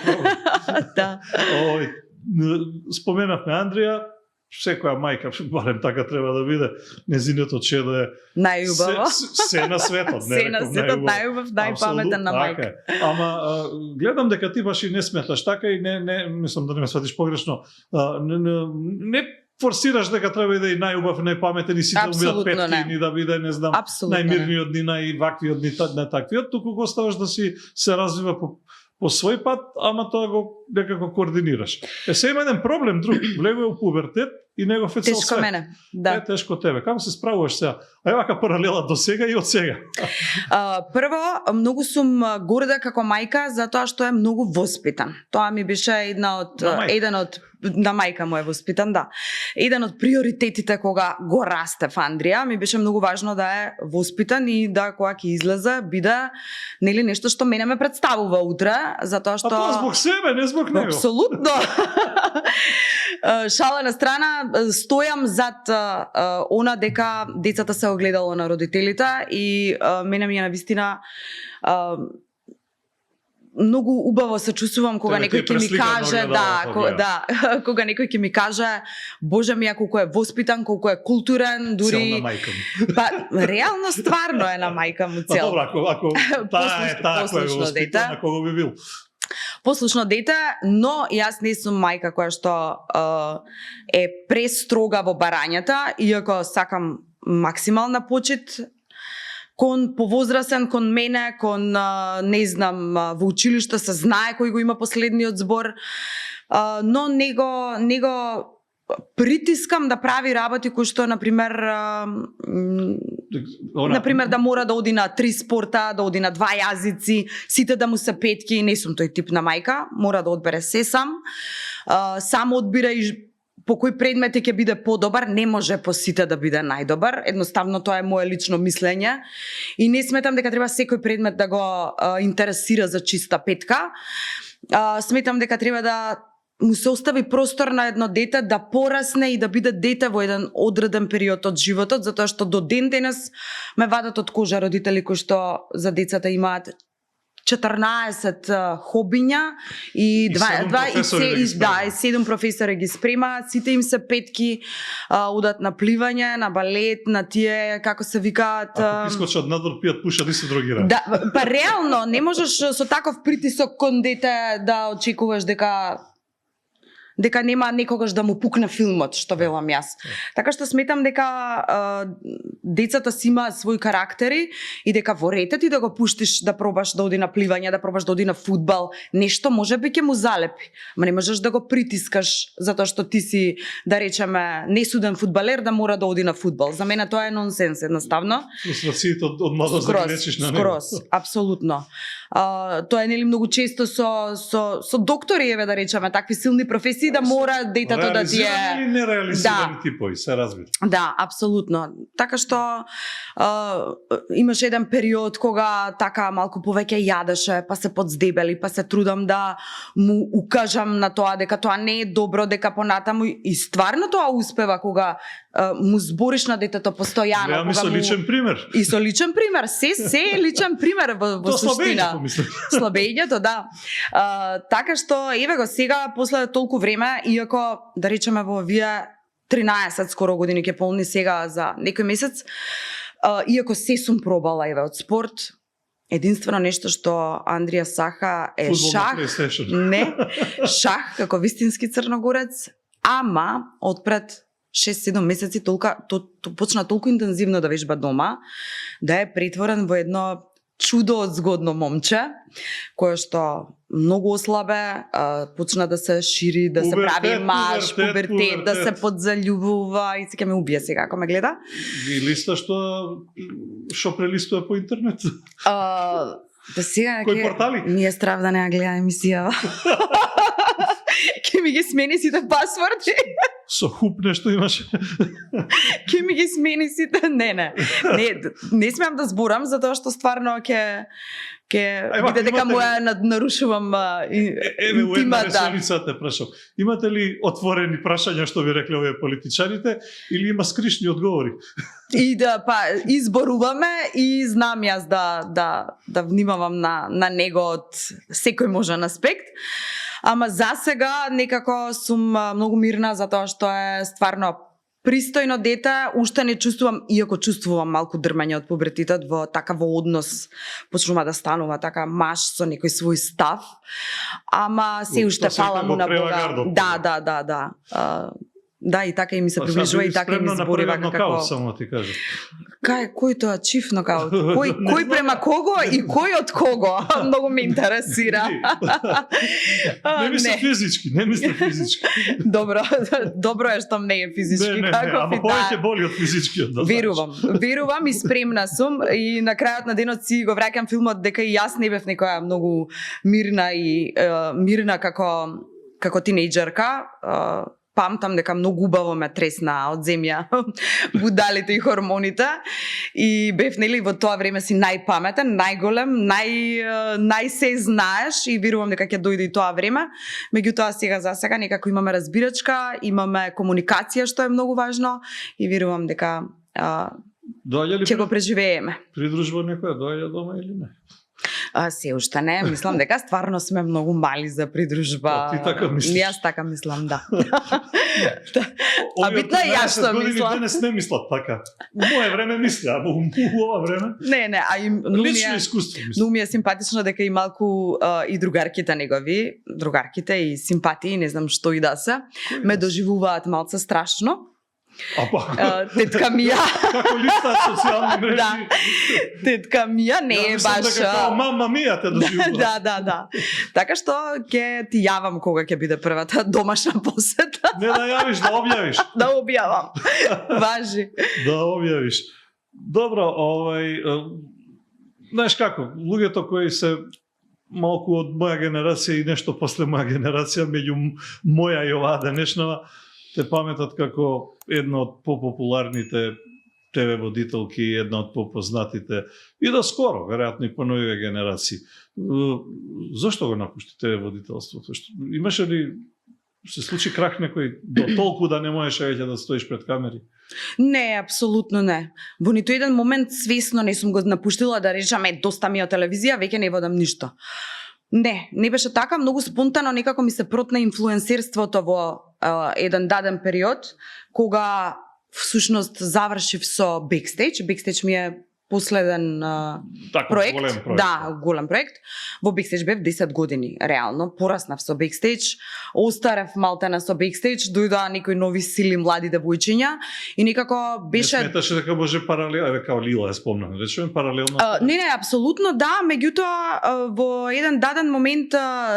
Да. Споменавме Андрија, секоја мајка, барем така треба да биде, незиното чедо е најубаво. Се на светот, не реком најубав. Најубав, најпаметен на мајка. Ама гледам дека ти баш и не сметаш така и не мислам да не ме сватиш погрешно. Не форсираш дека треба да и најубав, најпаметен и сите умеат петки, ни да биде, не знам, најмирниот ни, најваквиот ни, најтаквиот, туку го оставаш да си се развива по свој пат, ама тоа го некако координираш. Се има еден проблем друг, влегува у пубертет и негов е цел свет. Тешко мене, да. Тешко тебе. Како се справуваш сега? Ај вака паралела до сега и од сега. Прво, многу сум горда како мајка затоа што е многу воспитан. Тоа ми беше еден од на мајка му е воспитан, да. Еден од приоритетите кога го растев Андрија, ми беше многу важно да е воспитан и да кога ќе излезе биде нели нешто што мене ме представува утре, затоа што А тоа због себе, не због него. Апсолутно. Шала на страна, стојам зад она дека децата се огледало на родителите и мене ми е навистина многу убаво се чувствувам кога некој ќе ми каже, кога некој ќе ми каже, боже ми, колку е воспитан, колку е културен, дури Цел на мајка му. Па реално стварно е на мајка му цел. Па добро, ако таа е таа која го воспитан, на кого би бил? Послушно дете, но јас не сум мајка која што е престрога во барањата, иако сакам максимална почит кон повозрасен, кон мене, кон не знам, во училиште се знае кој го има последниот збор, но него притискам да прави работи кои што например да мора да оди на 3 спорта, да оди на 2 јазици, сите да му се петки, не сум тој тип на мајка, мора да одбере се сам. Сам одбира и по кој предмет ќе биде подобар, не може по сите да биде најдобар. Едноставно тоа е мое лично мислење и не сметам дека треба секој предмет да го интересира за чиста петка. Сметам дека треба да му се остави простор на едно дете да порасне и да биде дете во еден одреден период од животот, затоа што до ден денес ме вадат од кожа родители кои што за децата имаат 14 хобиња и 7 професори ги спремаат, сите им се петки, одат на пливање, на балет, на тие, како се викаат... Ако искочат надвор, пијат пушат и се другира. Да, па реално, не можеш со таков притисок кон дете да очекуваш дека нема некогаш да му пукне филмот, што велам јас. Така што сметам дека децата си имаат своји карактери и дека во рете ти да го пуштиш да пробаш да оди на пливање, да пробаш да оди на фудбал, нешто можеби ќе му залепи. Ма не можеш да го притискаш затоа што ти си, да речеме, несуден фудбалер да мора да оди на фудбал. За мене тоа е нонсенс едноставно. Фрустрациите од младост да ги лечиш на него. Скроз, апсолутно. Тоа е нели многу често со доктори, да речеме, такви силни професии да мора детето да ти е... Реализирани или нереализирани типови, се разбира. Да, апсолутно. Така што имаше еден период кога така малку повеќе јадеше, па се подздебели, па се трудам да му укажам на тоа дека тоа не е добро, дека понатаму и стварно тоа успева кога му збориш на детето постојано. Ја ми со личен пример. И со личен пример, се е личен пример во суштина. Слабењето, да. Така што, еве го сега, после толку време, иако, да речеме, во овие 13 скоро години ќе полни сега за некој месец, иако се сум пробала, еве, од спорт, единствено нешто што Андрија сака е шах. Не, шах, како вистински црногорец, ама, отпред 6-7 месеци почна толку интензивно да вежба дома, да е претворен во едно чудо од згодно момче, кое што многу ослабе, почна да се шири, да се прави маж, пубертет, да се подзаљубува и ќе ме убие сега ако ме гледа. И листа што прелистува по интернет? Да сега кои портали? Ми е страв да не ја гледа емисија. Ке ми ги смени сите пасворди. Со хуп нешто имаше. Ке ми ги смени сите. Не смеам да зборам, затоа што стварно ќе биде дека му ја нарушувам Еве, у една реченица те прашам. Имате ли отворени прашања, што ви рекле овие политичарите, или има скришни одговори? И изборуваме и знам јас да внимавам на него од секој можен аспект. Ама за сега некако сум многу мирна затоа што е стварно пристојно дете, уште не чувствувам, иако чувствувам малку дрмање од пубертетот во однос, почнува да станува така маж со некој свој став, ама се уште фала му на Бога. Да. Да, и така и ми се приближува и така и ми зборува како... само ти кажам. Кој тоа чиф нокаут? Кој према кого и кој од кого? Многу ме интересира. Не мислам физички. Добро е што не е физички. Ама повеќе боли од физичкиот. Верувам и спремна сум и на крајот на денот си го враќам филмот дека и јас не бев некоја многу мирна како како тинејџерка, памтам дека многу убаво ме тресна од земја будалите и хормоните и бев нели во тоа време си најпаметен, најголем, нај се знаеш и верувам дека ќе дојде и тоа време. Меѓутоа сега за сега некако имаме разбирачка, имаме комуникација што е многу важно и верувам дека ќе го преживееме. Придружба некоја доаѓа дома или не? Се уште не, мислам дека стварно сме многу мали за придружба. Ти така мислиш? Јас така мислам, да. А битно е јас што мислам. Денес не мислат така. У моје време мисля, а у ова време Не, а и лично искуство мислам. Но ми е симпатично дека и малку и другарките негови, другарките и симпатии, не знам што и да се, ме доживуваат малце страшно. Тетка Мија. Како листа социјални мрежи. Да. Тетка Мија не е баш. Дека мама Мија те доживува. Да. Така што ќе ти јавам кога ќе биде првата домашна посета. Не да јавиш, да објавиш. Да објавам. Важи. Да објавиш. Добро, знаеш како, луѓето кои се малку од моја генерација и нешто после моја генерација, меѓу моја и оваа денешнава, те паметат како една од попопуларните ТВ водителки, една од попознатите и да скоро, веројатно и по новиве генерации. Зошто го напушти ТВ водителството? Имаше ли се случи крах некој до толку да не можеш веќе да стоиш пред камери? Не, апсолутно не. Во ниту еден момент свесно не сум го напуштила да речам доста ми од телевизија, веќе не водам ништо. Не беше така, многу спонтано некако ми се протна инфлуенсерството во еден даден период, кога всушност завршив со Backstage. Backstage ми е последен проект. Голем проект. Да, голем проект. Во Backstage бев 10 години, реално. Пораснав со Backstage, остарев малтена со Backstage, дојдоа некои нови сили, млади девојчиња и некако беше... Не сметаше дека може паралелно, као Лила е спомнам, речеме паралелно? Не, апсолутно да, меѓутоа во еден даден момент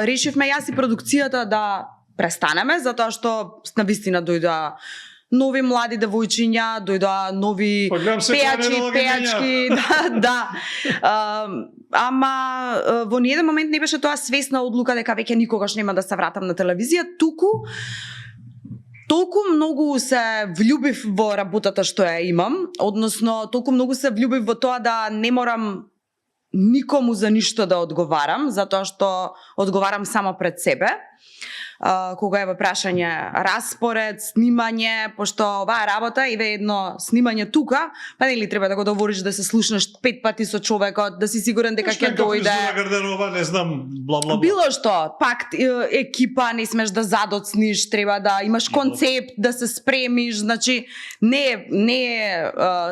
решивме јас и продукцијата да престанеме, затоа што навистина дојдоа нови млади девојчиња, дојдоа нови пејачки, да. Ама во ниеден момент не беше тоа свесна одлука дека веќе никогаш нема да се вратам на телевизија, толку многу се влюбив во работата што ја имам, односно толку многу се влюбив во тоа да не морам никому за ништо да одговарам, затоа што одговарам само пред себе. Кога е во прашање распоред, снимање, пошто оваа работа еве едно снимање тука, па нели треба да го договориш да се слушнеш 5 пати со човекот, да си сигурен дека ќе дојде. Гардерова, не знам, бла. Било што, пак екипа не смеш да задоцниш, треба да имаш концепт, да се спремиш, значи не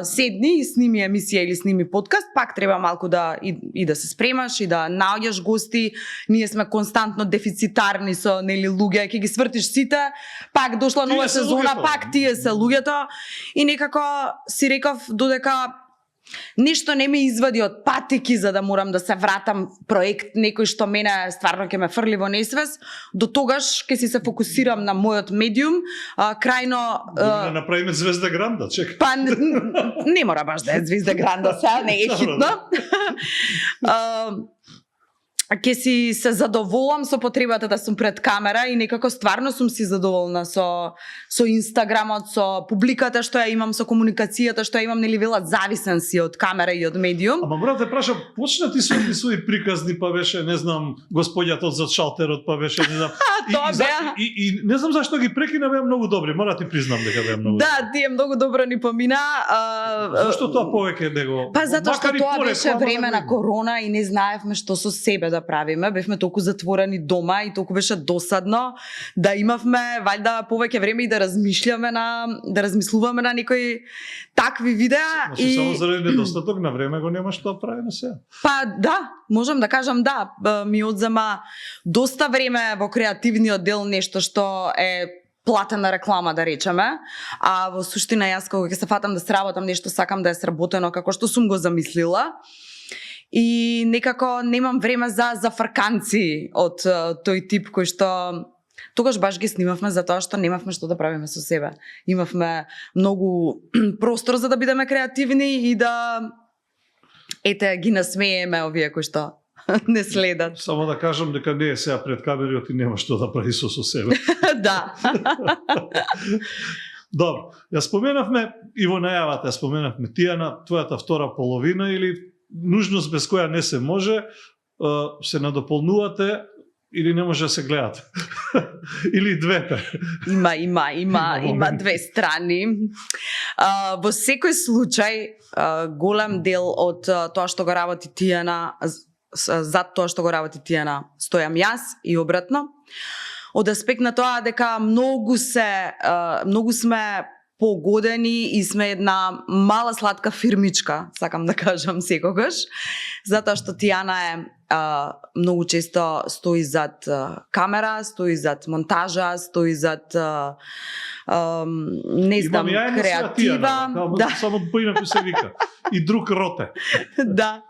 седни и сними емисија или сними подкаст, пак треба малку да и да се спремаш и да наоѓаш гости. Ние сме константно дефицитарни со нели луѓе, ќе ги свртиш сите, пак дошла нова сезона, пак тие се луѓето и некако си реков додека нешто не ме извади од патеки за да морам да се вратам проект некој што мене стварно ќе ме фрли во несвес, до тогаш ќе си се фокусирам на мојот медиум, крајно да направиме Звезда Гранда, чекај. Па не мора баш да е Звезда Гранда сега, не е хитно. Ќе си се задоволам со потребата да сум пред камера и некако стварно сум си задоволна со Инстаграмот, со публиката што ја имам, со комуникацијата што ја имам, нели велат зависен си од камера и од медиум. Ама брат, те прашам, почна ти свои приказни, па беше, не знам, господјата од зад шалтерот, па беше, не знам. И не знам зашто ги прекина, беа многу добри, мора ти признам дека беа многу. Да, тие многу добро ни помина. Зашто тоа повеќе него? Па затоа што тоа беше време на корона и не знаевме што со себе да правиме, бевме толку затворени дома и толку беше досадно да имавме валјда повеќе време и да размислуваме на некои такви видеа и само заради недостаток на време го немаш тоа правиме сега. Па да, можам да кажам да, ми одзема доста време во креативниот дел, нешто што е платена реклама, да речеме, а во суштина јас кога ќе се фатам да сработам нешто, сакам да е сработено како што сум го замислила. И некако немам време за фрканци од тој тип кој што тогаш баш ги снимавме затоа што немавме што да правиме со себе. Имавме многу простор за да бидеме креативни и да ги насмееме овие кои што не следат. Само да кажам дека не е сега пред камериот и нема што да прави со себе. Да. Добро, ја споменавме и во најавата ја споменавме Тијана, твојата втора половина или нужност без која не се може, се надополнувате или не може да се гледате. Или двете. Има две страни. Во секој случај, голем дел од тоа што го работи Тијана, зад тоа што го работи Тијана, стојам јас и обратно. Од аспект на тоа дека многу сме погодени и сме една мала сладка фирмичка, сакам да кажам секогаш, затоа што Тијана е многу често стои зад камера, стои зад монтажа, стои зад не знам, креатива. Да. Само поинаку се вика. И друг роте. Да.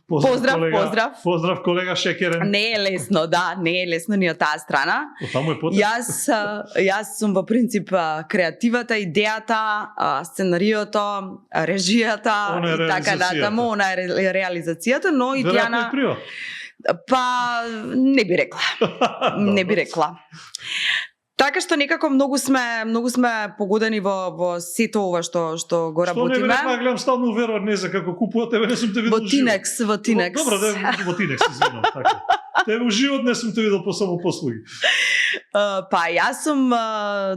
Поздрав. Поздрав колега Шекерен. Не е лесно, да, не е лесно ни од таа страна. Таму е потешко. Јас сум во принцип креативата, идејата, сценариото, режијата и така натаму, она е реализацијата, но и Тијана. Па не би рекла. Не би рекла. Така што некако многу сме погодени во сето ова што го работиме. Што не рекла, гледам стално уверува не за како купува, тебе не сум те видел во Тинекс. Добро, во Тинекс, извинувам, така. Тебе во живот не сум те видел по само послуги. Па јас сум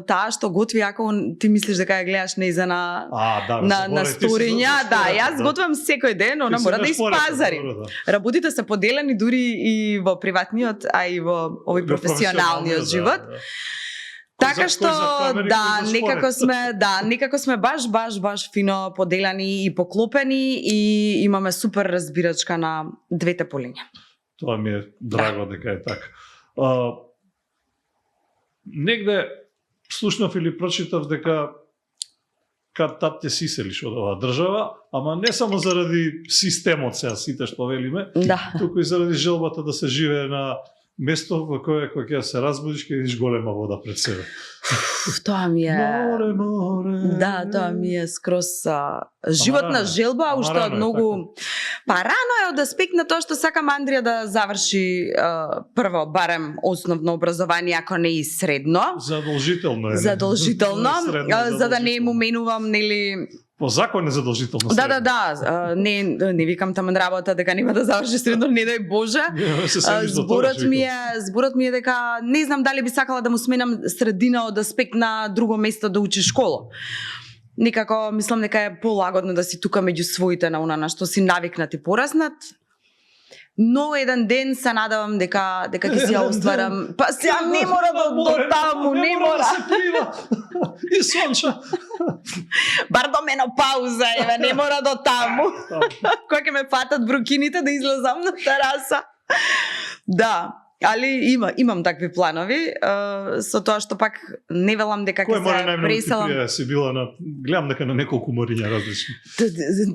таа што готви, ако ти мислиш дека ја гледаш неза на сториња, да, јас готвам секој ден, она мора да испазари. Работите се поделени дури и во приватниот, а и во овој професионалниот живот. Така што некако сме баш фино поделени и поклопени и имаме супер разбирачка на двете полиња. Тоа ми е драго дека е така. Негде слушнав или прочитав дека кад тат те сиселиш од оваа држава, ама не само заради системот сега сите што велиме, туку и заради желбата да се живее на место во кое кога ќе се разбудиш ќе видиш голема вода пред себе. Тоа ми е море. Да, тоа ми е скроз животна желба, уште од многу. Па рано е од аспект на тоа што сакам Андрија да заврши прво барем основно образование, ако не и средно. Задолжително е. Задолжително, за да не му менувам нели. По закон е задолжително. Да. Не викам таман работа дека нема да заврши средно, не дај Боже. Зборот ми е дека не знам дали би сакала да му сменам средина од аспект на друго место да учи школа. Некако мислам дека е полагодно да си тука меѓу своите на она на што си навикнат и пораснат. Но еден ден се надавам дека ќе си ја остварам. Па сега не мора до таму, не мора. Да се плива. И сонча. Бар до менопауза, не мора до таму. Кога ќе ме фатат брукините да излезам на тераса. Да. Али имам такви планови, со тоа што пак не велам дека ќе се преселам. Кој си била на, гледам дека на неколку мориња различни.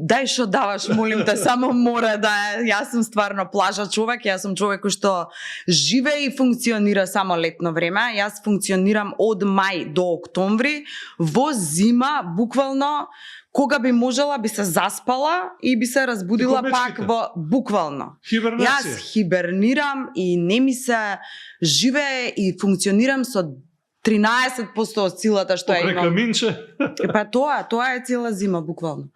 Дај што даваш, молим те, само мора да е. Јас сум стварно плажа човек, јас сум човек кој што живее и функционира само летно време. Јас функционирам од мај до октомври, во зима буквално кога би можела би се заспала и би се разбудила пак во буквално. Хибернација. Јас хибернирам и не ми се живее и функционирам со 13% од силата што ја имам. Каминче. Па тоа е цела зима буквално.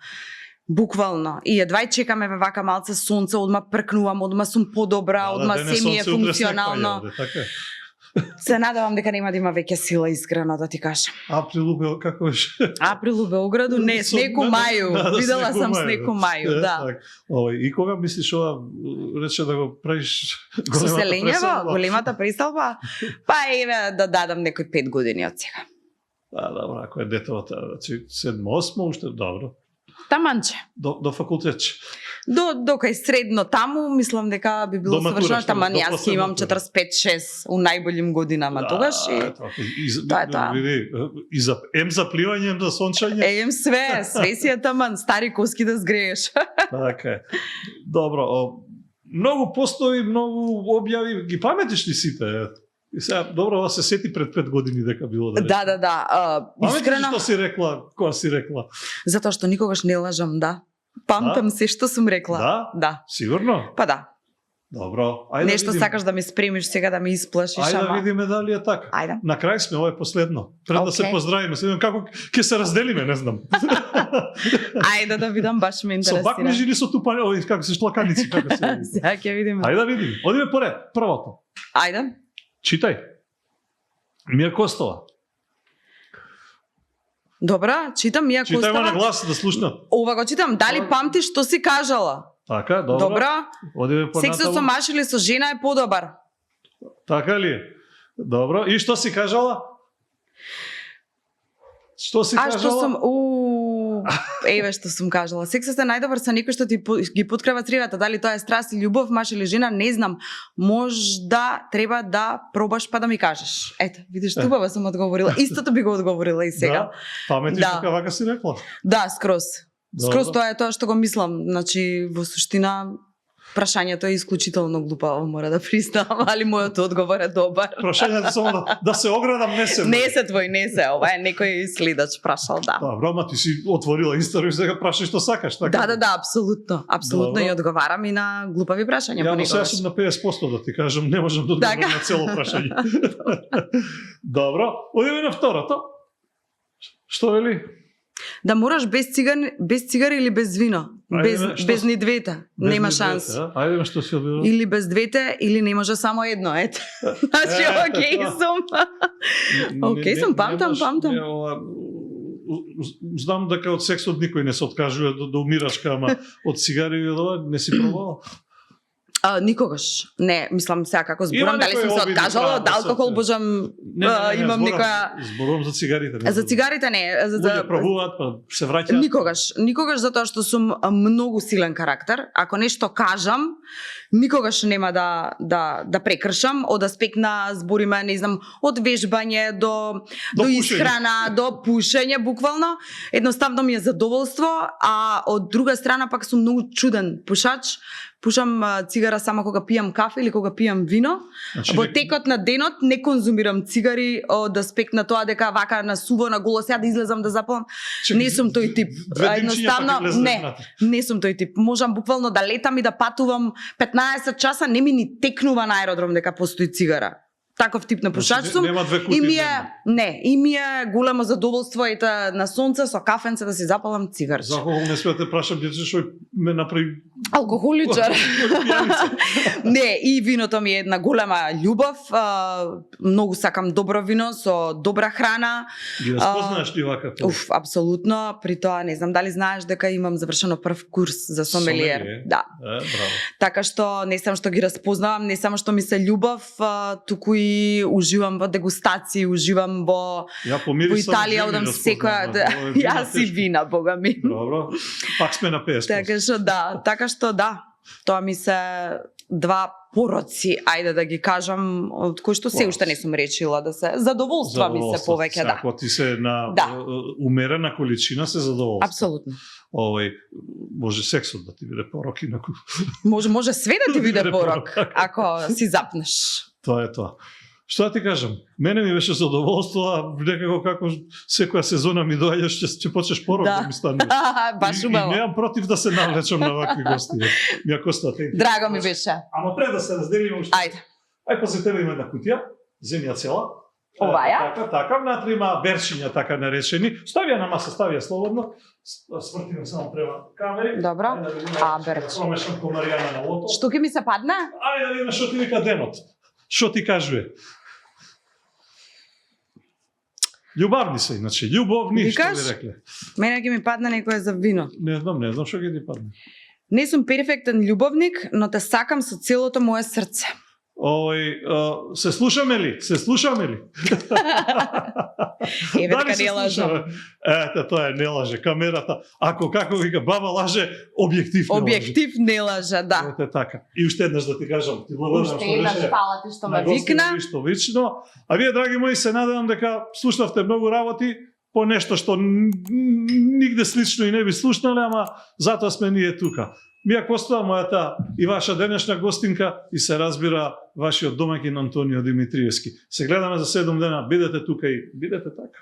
Буквално. И едва чекаме вака малце сонце, одма пркнувам, одма сум подобра, одма се ми е функционално. Се надевам дека нема да има веќе сила, искрено да ти кажам. Април у како беше? Април у Белграду, не, снег у мају. Видела сам снег у мају, да. И кога мислиш ова рече да го правиш големата преселба? Па еве да дадам некои 5 години од сега. Да, добро, ако е детовата, значи 7-8 уште добро. Таманче. До факултетче. До кај средно таму, мислам дека би било совршено, таман јас имам 45-6 у најболим годинама тогаш. Тоа е. И за запливање, за сончање. Ем све си е таман, стари коски да згрееш. Така е. Добро, многу постои, многу објави, ги паметиш ли сите? И сега, добро, ова се сети пред 5 години дека било да речем. Да. Искрено. Што си рекла, кога си рекла? Затоа што никогаш не лажам, да. Памтам се што сум рекла. Да? Да. Сигурно? Па да. Добро. Нешто сакаш да ми спремиш сега да ми исплашиш, Ајде да ама. видиме дали е така. Ајде. На крај сме, ова е последно. Пред да се Окей. поздравиме, се видиме како ќе се разделиме, не знам. Ајде да видам, баш ме Со бакни интересира. жили со тупани, овој како се шлаканици, како се. Сега ќе видиме. Ајде да видиме. Одиме поред. Првото. Ајде. Читај. Мија Костова. Добра, читам Мија Читај ма на Костова. глас да слушнат. Ова го читам. Дали памтиш што си кажала? Така, добро. Добра. Одиме Сексот со понатаму. маж или со жена е подобар. Така ли? Добро. И што си кажала? Што си А кажала? што сум еве што сум кажала. Сексот е најдобар со некој што ти ги поткрива цревата. Дали тоа е страст или љубов, маж или жена, не знам. Можда треба да пробаш па да ми кажеш. Ето, видиш, тубаво сум одговорила. Истото би го одговорила и сега. Да, паметиш Да. дека вака си рекла. Да, скроз. Добро. Скроз тоа е тоа што го мислам. Значи, во суштина, прашањето е исклучително глупаво, мора да признам, али мојот одговор е добар. Прашањето само да се оградам не се. Не се твој, не се. Ова е некој следач прашал, да. Добро, ма ти си отворила Инстаграм и сега прашаш што сакаш, така? Да, апсолутно. Апсолутно Добро. и одговарам и на глупави прашања Ја сега понекогаш. сум на 50% да ти кажам, не можам да одговорам Така. на цело прашање. Добро, одиме на второто. Што вели? Да мораш без цигар или без вино. Ајде, што Без с- ни двете. Без Нема ни шанс. двете, а? Ајде што си одбила. Или без двете, или не може само едно, ете. Значи, окей сум. Окей сум, памтам. Знам дека од сексот никој не се откажува да умираш, ама од цигари и од ова не си пробала. Никогаш. Не, мислам сега како Има зборам, дали некои сум се обиди, откажала од правда, алкохол, се- божам, имам некоја... Зборувам за цигарите. не За цигарите не, Луѓе пробуваат, па се враќаат. Никогаш затоа што сум многу силен карактер. Ако нешто кажам, никогаш нема да прекршам од аспект на збориме, не знам, од вежбање до пушење. исхрана, до пушење буквално. Едноставно ми е задоволство, а од друга страна пак сум многу чуден пушач. Пушам цигара само кога пијам кафе или кога пијам вино. Значи, Во текот на денот не конзумирам цигари од аспект на тоа дека вака на суво, на голо сега да излезам да запалам. Не сум тој тип. Едноставно, не сум тој тип. Можам буквално да летам и да патувам 15 часа, не ми ни текнува на аеродром дека постои цигара. Таков тип на пушач сум. Нема две кутии. И ми е големо задоволство ете на сонце со кафенце да си запалам цигарче. За алкохол не смеете прашам, бидејќи што ме направи Алкохоличар. пијаница. Не, и виното ми е една голема љубов. Многу сакам добро вино со добра храна. Ги распознаеш ли вака? Апсолутно. При тоа не знам дали знаеш дека имам завршено прв курс за сомелиер. Сомелиер? Да. Браво. Така што не само што ги распознавам, не само што ми се љубов, туку и уживам во дегустации, уживам во Ја во помирисам. Италија, одам секоја. Јас и вина, бога ми. Добро. Пак сме на 50%. Така што да, тоа ми се два пороци, ајде да ги кажам, од кои што се уште не сум речила да се задоволства ми се повеќе, да. Ако ти се на Да. умерена количина се задоволства. Апсолутно. Може сексот да ти биде порок инаку. Може све да ти биде Биде порок, порок. ако си запнеш. Тоа е тоа. Што да ти кажам? Мене ми беше задоволство, а некако како секоја сезона ми доаѓаш, ќе почнеш порок да, ми станеш. Баш И убаво. немам против да се навлечам на вакви гости. Мија Коста, Драго ми беше. Ама пред да се разделиме уште. Ајде. Ај па за тебе има една кутија, земи ја цела. Оваја? Така, внатре има бершиња така наречени. Стави ја на маса, стави ја слободно. Свртиме само према камери. Добро. Ајде да видиме, Берч. да промешам комаријана на лото. Што ќе ми се падне? Ајде да видиме што ти вика денот. Што ти кажува? Љубавни се, иначе. Љубовни, што Викаш? би рекле. Мене ќе ми падне некоја за вино. Не знам што ќе ти падне. Не сум перфектен љубовник, но те сакам со целото мое срце. Се слушаме ли? Се слушаме ли? Еве Дали дека се не лажам. слушаме? Ете, тоа е не лаже. Камерата, ако како вика баба лаже, објектив не лаже. Објектив не лажа, да. Ете така. И уште еднаш да ти кажам, ти благодарам Уште што еднаш беше фала ти што ме на гостина викна. ништо лично. А вие, драги мои, се надевам дека слушнавте многу работи по нешто што нигде слично и не би слушнале, ама затоа сме ние тука. Мија Костова, мојата и ваша денешна гостинка, и се разбира вашиот домаќин Антонио Димитриевски. Се гледаме за 7 дена, бидете тука и бидете така.